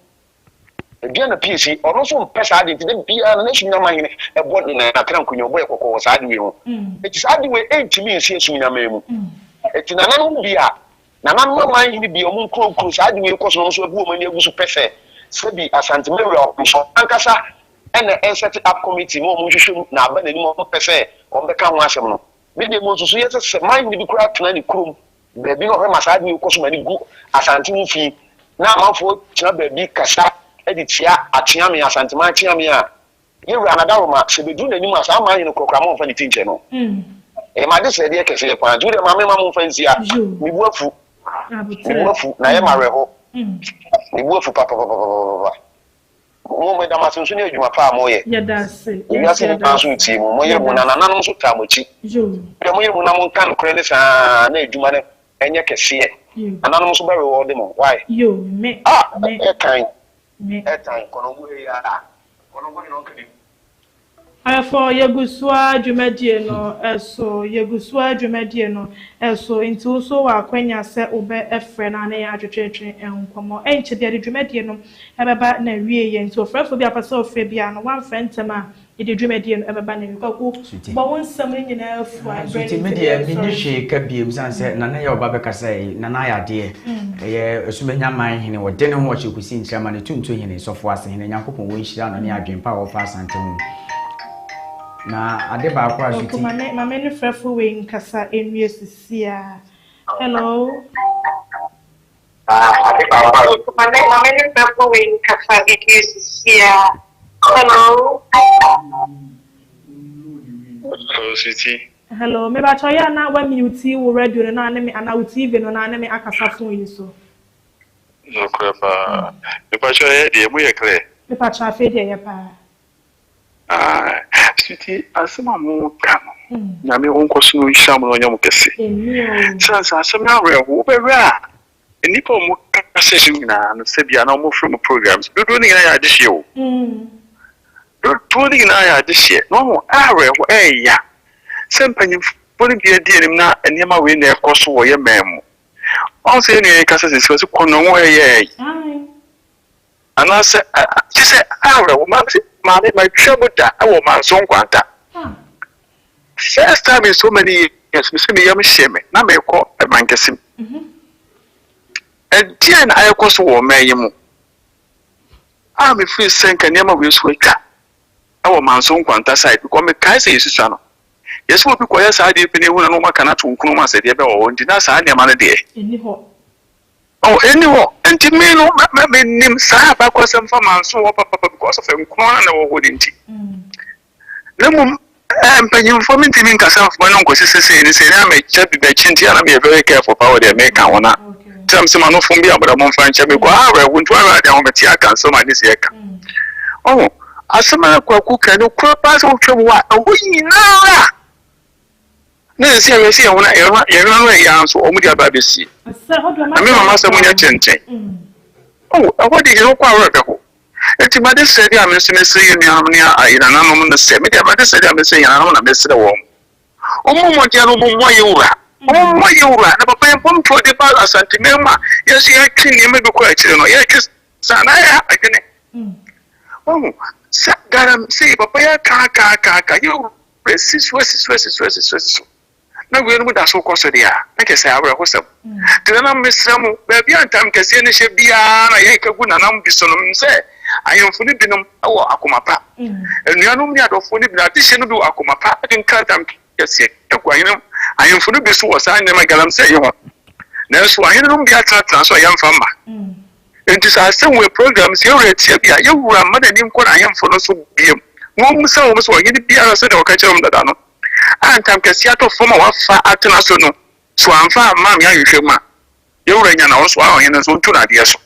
Again, a PC, or also Pesa did the be a national mine, a body in a trunk in your work or side wheel. It is hardly way 8 to me, says Sunamemo. It's in another beer. Nana mind be a moon close, I will cause also a woman able to prefer. Sebi a Santa Maria or Ancasa and the set up committee, more musician, now, but any more prefer on the Kawasan. Maybe most of the mind will be cracked to any crew. Baby, no, my side will cost many good as Antony fee. Now, I'm for Baby Cassa. Editia, Atiamia, Santamia, Tiamia. You ran a dama, so we do the new mass. I'm in a Cocramon for the teacher. And my dear said, yes, I can do the mamma fancy. We work for Naima Revo. We work for Papa. Oh, Madame Assumption, you are far more. Yes, you are saying, team, Moya, when an anonymous Tamuchi. You can credit and Juman, and you can see it. Anonymous very all them. Why? You may kind. For Yaguswa Jumedie no, so Yaguswa Jumedie no, so into so our Quenya set over a friend and a church and come on, ain't the Jumedie no, ever back na re and so for be a person of Fabian, one friend to ma, it is Jumedie ever banning, but one summon in elf for media, Ministry, Kabi, Sansa, Nana Babaka say, Nanaya dear, Sumena mine, or dinner what you could see in Germany, 2 to him, so far, and Yakupo wish down on the Adrian Power fast and na ade ba akwa so ti mama ne frefo we nkasa enwie sisia hello mama ne frefo we nkasa enwie sisia hello Sweetie. Hello, me ba choya na wa mute wo radio na na me ana wo TV no na me akasa phone yi so. No kwaba. Me ba choya de mu ye clear. Me pa cha fe de ye pa. Sweetie, asema mu ka no. Na me won ko sunu hia mu no nyam kese. Sansa asema we wo be ra. Enipa mu ka session na no se bia na mo from programs. Do ni na ya de hie o. Do ni na ya de hie. No awe wo ya. Sempanyin boni bia di enim na enema we na ekoso wo ye mem. On se ni ka se se kono wo ye. Ana se ti se awe wo ma se ma ne ma twabuda e wo ma so nkwanta. First time in so many years, me yam sheme na me ko e mankesim. E dia na ayekoso wo mayemu. Me free senka niam we so twa. E wo ma so nkwanta side because me kai se yesu twa no. Yes, what people are saying, people no more cannot come and say, "They are all in the same manner." Oh, anyway, and to me, no, my name Sah because I'm from Manso, because of a corner or wooden tea. No, I'm paying for me to make myself when Uncle Sister say, "I may check the chinty and be very careful power they make. I wanna tell some of them, but I'm on French. I won't try down the tea. I can so my this year. Oh, as some of the cook and crop pass of trouble. We know. Na se we se wona ye no ya so o mu dia ba besi na me mama se munya chenchen oh awodi ye kwa wora ho enti ma de se dia me se ye mi amne a ina na no na se me dia ma de se dia me se ya na me se wo o mo dia no mo ye wura na papa en pom to de ba asante me ma ye se ya kini me bi ko a kire no ye kis sana ya agene oh sa garam se papa ya ka you resist na we no da so koso dia na ke say awe hosem tena na mesramu ba bia ntam kese ne hye bia na ye kagu na nam bisonom se ayemfu ni binom awo akomapa enuanum ni adofo ni bina de hye no do akomapa de nkantam kese egwayenam ayemfu ni biso wo sa ne magalam se ye ho na so ayenum bia tratra so ayemfa ma enti sa se we programs ye retia bia ye wura madanim ko na ayemfu no so biem wo musa wo so ye bia so de wo ka kyerem dada no antam kesi ato foma wafa atena so no so amfa mam ya hwehwema ye wura nya na wo so ahon ne so ntu na de so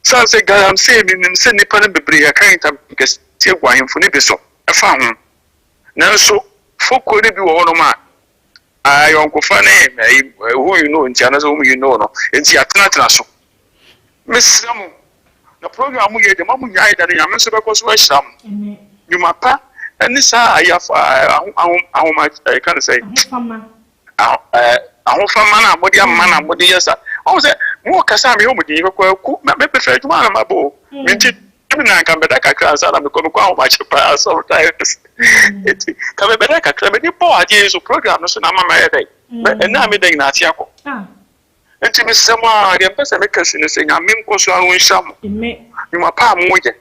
so say garam say minim se nipa na bebre ya kan tam kesi egwahemfo ne beso afa ho na so foko ne bi wo no ma ayonkofa ne who you know ntia na so who you know no ntia atena so mesam na program ye de mamu nya ida de ya menso be ko so ahram yumapa and this I can say mana body mana body yes I was more kasami home di ko me prefer to man mabo minti na kan beda kakra sa na me ko ko ma chepa so times it kan beda kakra me di po aje so program no so na mama ye dai na me dai na ati akọ enti me sama de pesa me kasi ne se nya me ko so anwo nham me ma pa mo ye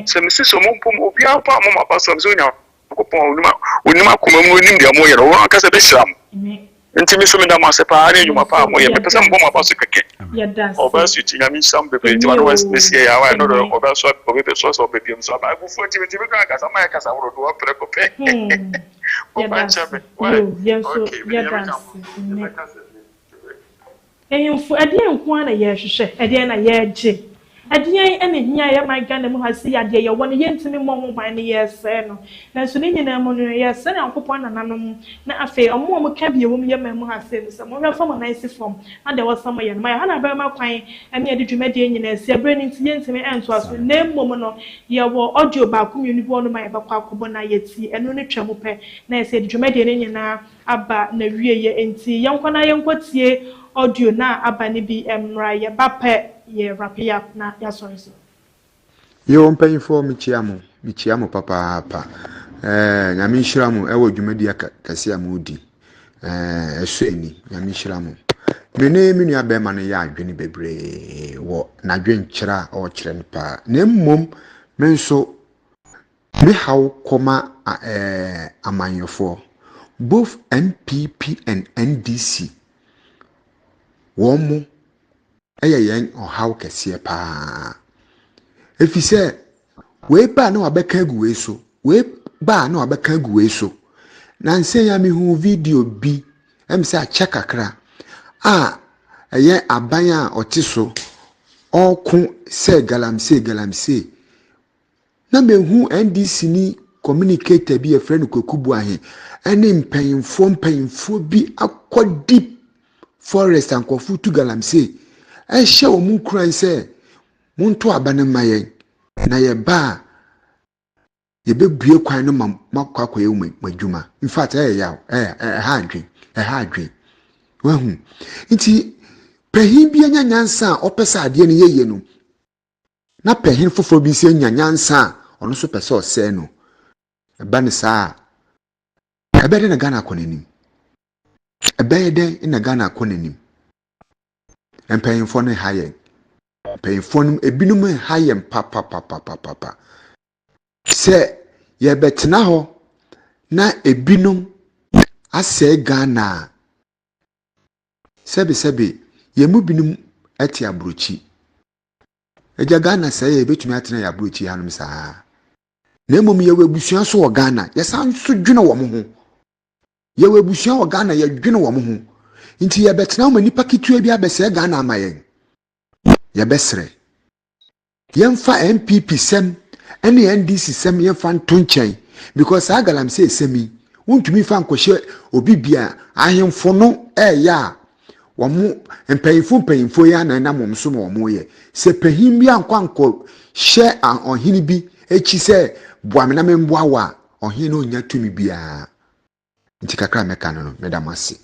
se me si so mo pom obi a pa mo ma pa so so nya ko pon onima kuma mu nim de mo ye ro aka se be sham enti mi so me da ma se pa ani nyuma pa mo ye me pesa mo ma pa so keke ya dance oba su ti ngami sham be be ti wa west this year ya wa no do oba so obi be so be bi so ba bu fo ti be ka ka sa ma ka sa wo do wa pre ko pe ya dance ya dance eyimfu ade enko na ye hwehwe ade na ye gye Adiyan ene hiya ya my Ghana mu hasi ade ye won ye ntimi mo ho ban ne ye se no na so ne nyina mo no ye se na akopon nananom na afi omo mo ka bie wom ye mu hasi no se mo hwe fam na isi fam ade wo sam ye no ma ha na ba ma kwan ene ye de dwumade nyina se abre ni nti ye ntimi enso aso na mmom no ye wo audio ba community bo no ma ye ba kwa kobo na ye ti eno ne twam pe na ye se de dwumade ne nyina aba na wie ye enti ye nkwana ye nkotie audio na aba ne bi emra ye ba pe ye rapia na ya sorry so yo mpanyfo michiamo papa nyame nhiramu ewo dwumadi akase amudi eso eni nyame nhiramu mene menu abema no ya adwene bebre wo na dwenkyera o kyere npa na mmom menso me how koma amanyofo both NPP and NDC womo yen or how kese pa if you say we ba na wabeka gu we so we ba na wabeka gu we so na nse ya me hu video bi em say check akra eye aban a otiso okun say galamse na me hu NDC ni communicator bi a friend Kokubu ahe ene mpanyimfo bi akodi forest and kofu to galamse ehye o mu kran say muntu abane mayen na ye ba ye bebue kwan no makwakoye madwuma in fact ha adwen wahu nti pehin bi anya nyansa opesa ade ne yeye no na pehin foforo bi se anya nyansa ono so pese ose no ba ne saa ebede na Ghana konanim ebede na Ghana konanim empehin fo ne haye payphone ebinum hayem papa se ye betena ho na ebinum ase Ghana sebe ye mu binum ati abrochi eja Ghana se ye betumi atena ya abrochi hanum saa na emom ye webusuan so wo Ghana ye san so dwene wo mo ho ye webusuan wo Ghana ye dwene wo mo ho nti ye betena ho nipa kitua bi abese Ghana amayen ya besre yemfa MPP sem ene NDC sem yemfa ntonchen because agalam say semi wontumi fa nkohye obibia ahemfo no ya womu empayifo ya na namom so mo mo ye se pahim bia nkwanko hye ohini bi echi se boamena memboa wa ohini no nya tumi bia nti kakra meka no medamase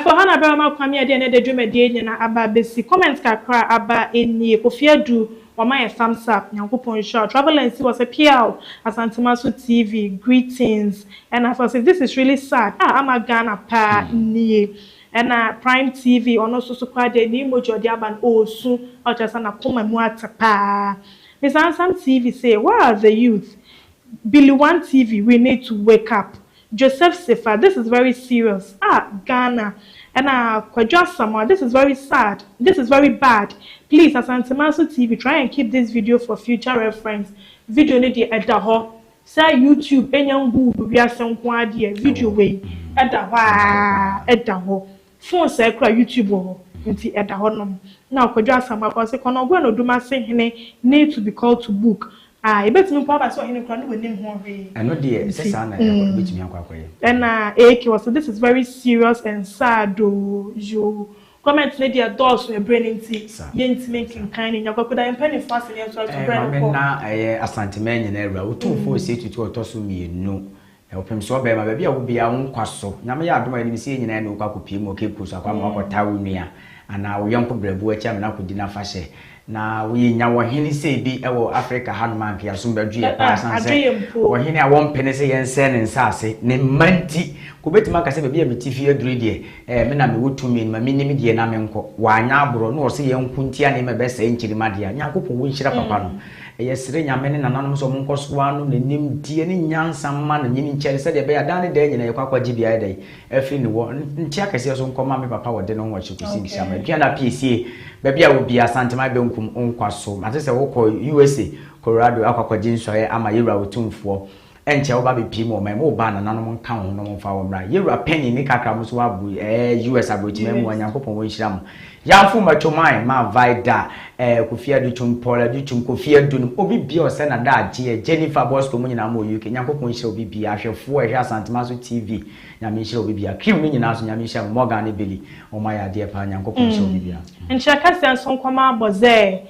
for Hana Bama Kwame de de dwumade nyina aba besi comment kakra aba eni Kofiadu wama thumbs up Nyankopon show travel and see was a PL Asantemaso TV greetings and I say this is really sad I'm a Ghana pa ni and Prime TV ono so kwa de ni mojo de aban osu o just na koma mu atapa Miss Ansam TV say where are the youth Billy One TV we need to wake up Joseph Sefa, this is very serious. Ghana. And Kwadwa Samoa, this is very sad. This is very bad. Please, Asantemaso TV, try and keep this video for future reference. Video ni di edaho. Say YouTube, enyangu bibia senkwa di video way. Edaho. Phone say kra YouTube ho. Nti edaho nom. Now Kwadwa Samoa ko say kono gwe no duma se hene need to be called to book. Ebetumi po aba so hene kra no wenim ho we. Eno de se sana e betumi akwakoye. So this is very serious and sad jo. Comment na dia doors we brain nti yenti making kind in yakoda empany fast in so to brain ko. Na Asantema na ewura otumfo se tutu otoso mienu. Opem so be ma ba bia wo bia nkwaso. Na me ya adoma ni se nyina na okwakopi mu okekuo so akwa ma akota wonua. Ana wo yampo brabu acha me na kodi na fashe. Na we nya wo hene sei bi ewo Africa handman ya so badwu ya pa sanse wo hene a wo mpene se yense ne nsase ne manti ko betima ka se be bia metifi adure de me na me wotumi ma me nim de na me nko wa anya abro no se yenkuntia ne me be se nkirima de Nyankopon wo nhira papa no yesire nyame ne nananom so mo nkoso anu ne nim die ne nyansa ma na nyini nkyere se de be ya dan de nyina yekwakwa gibia de afi ne wo ntia kase so nkoma me papa wo de no wo chikusi bisha ma bia na PCA bebia wo bia Asantema be nkum onkwaso mate se wo ko USA Colorado akwakwaji nsoye ama yewura wotumfo enche wo ba be pim wo mo ba na nanom nka ho no mfa wo mra yewura penny ni kakra mo so wabu US abotima mu Nyankopon wo nhira mo yamfu machomai ma vaida Kofiadu Chumpola du Chum Kofiadu obi bia o se na da age Jennifer Bosco mo nyina mo UK Nyankopon nhira obi bia ahwefo ehwe Asantemaso TV nyame nhira obi bia cream ni nyina so nyame nhira Morgan ne Beli o ma ya de pa Nyankopon nhira obi bia nchia kase nso nkoma boze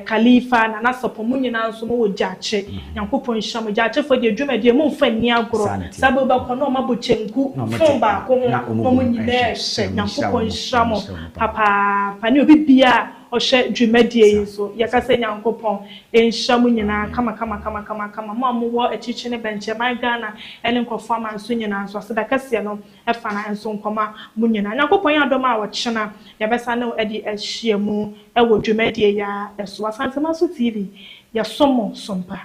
Khalifa na nasopo mo nyina nso mo jache Nyankopon nhira mo jache fo de dwumade mo mfa ni agoro sabo ba kono ma bo chenku fomba ko mo nyina Nyankopon nhira mo papa pani obi bia ɔhwɛ dwumadie yi so yɛkasa nyankopɔn enhyia mu nyinaa kama mo amowɔ akyikyi ne bɛnkyɛ man Ghana ɛne nkɔfo ama nso nyinaa nso aseda kɛseɛ no ɛfa na nso nkɔma mu nyinaa nyankopɔn yɛ adɔm a wɔkyena yɛbɛsa ne ɛde ahyia mu ɛwɔ dwumadie ya ɛso Asantema so TV yɛsomo sompa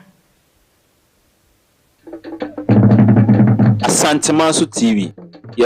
Asantema so TV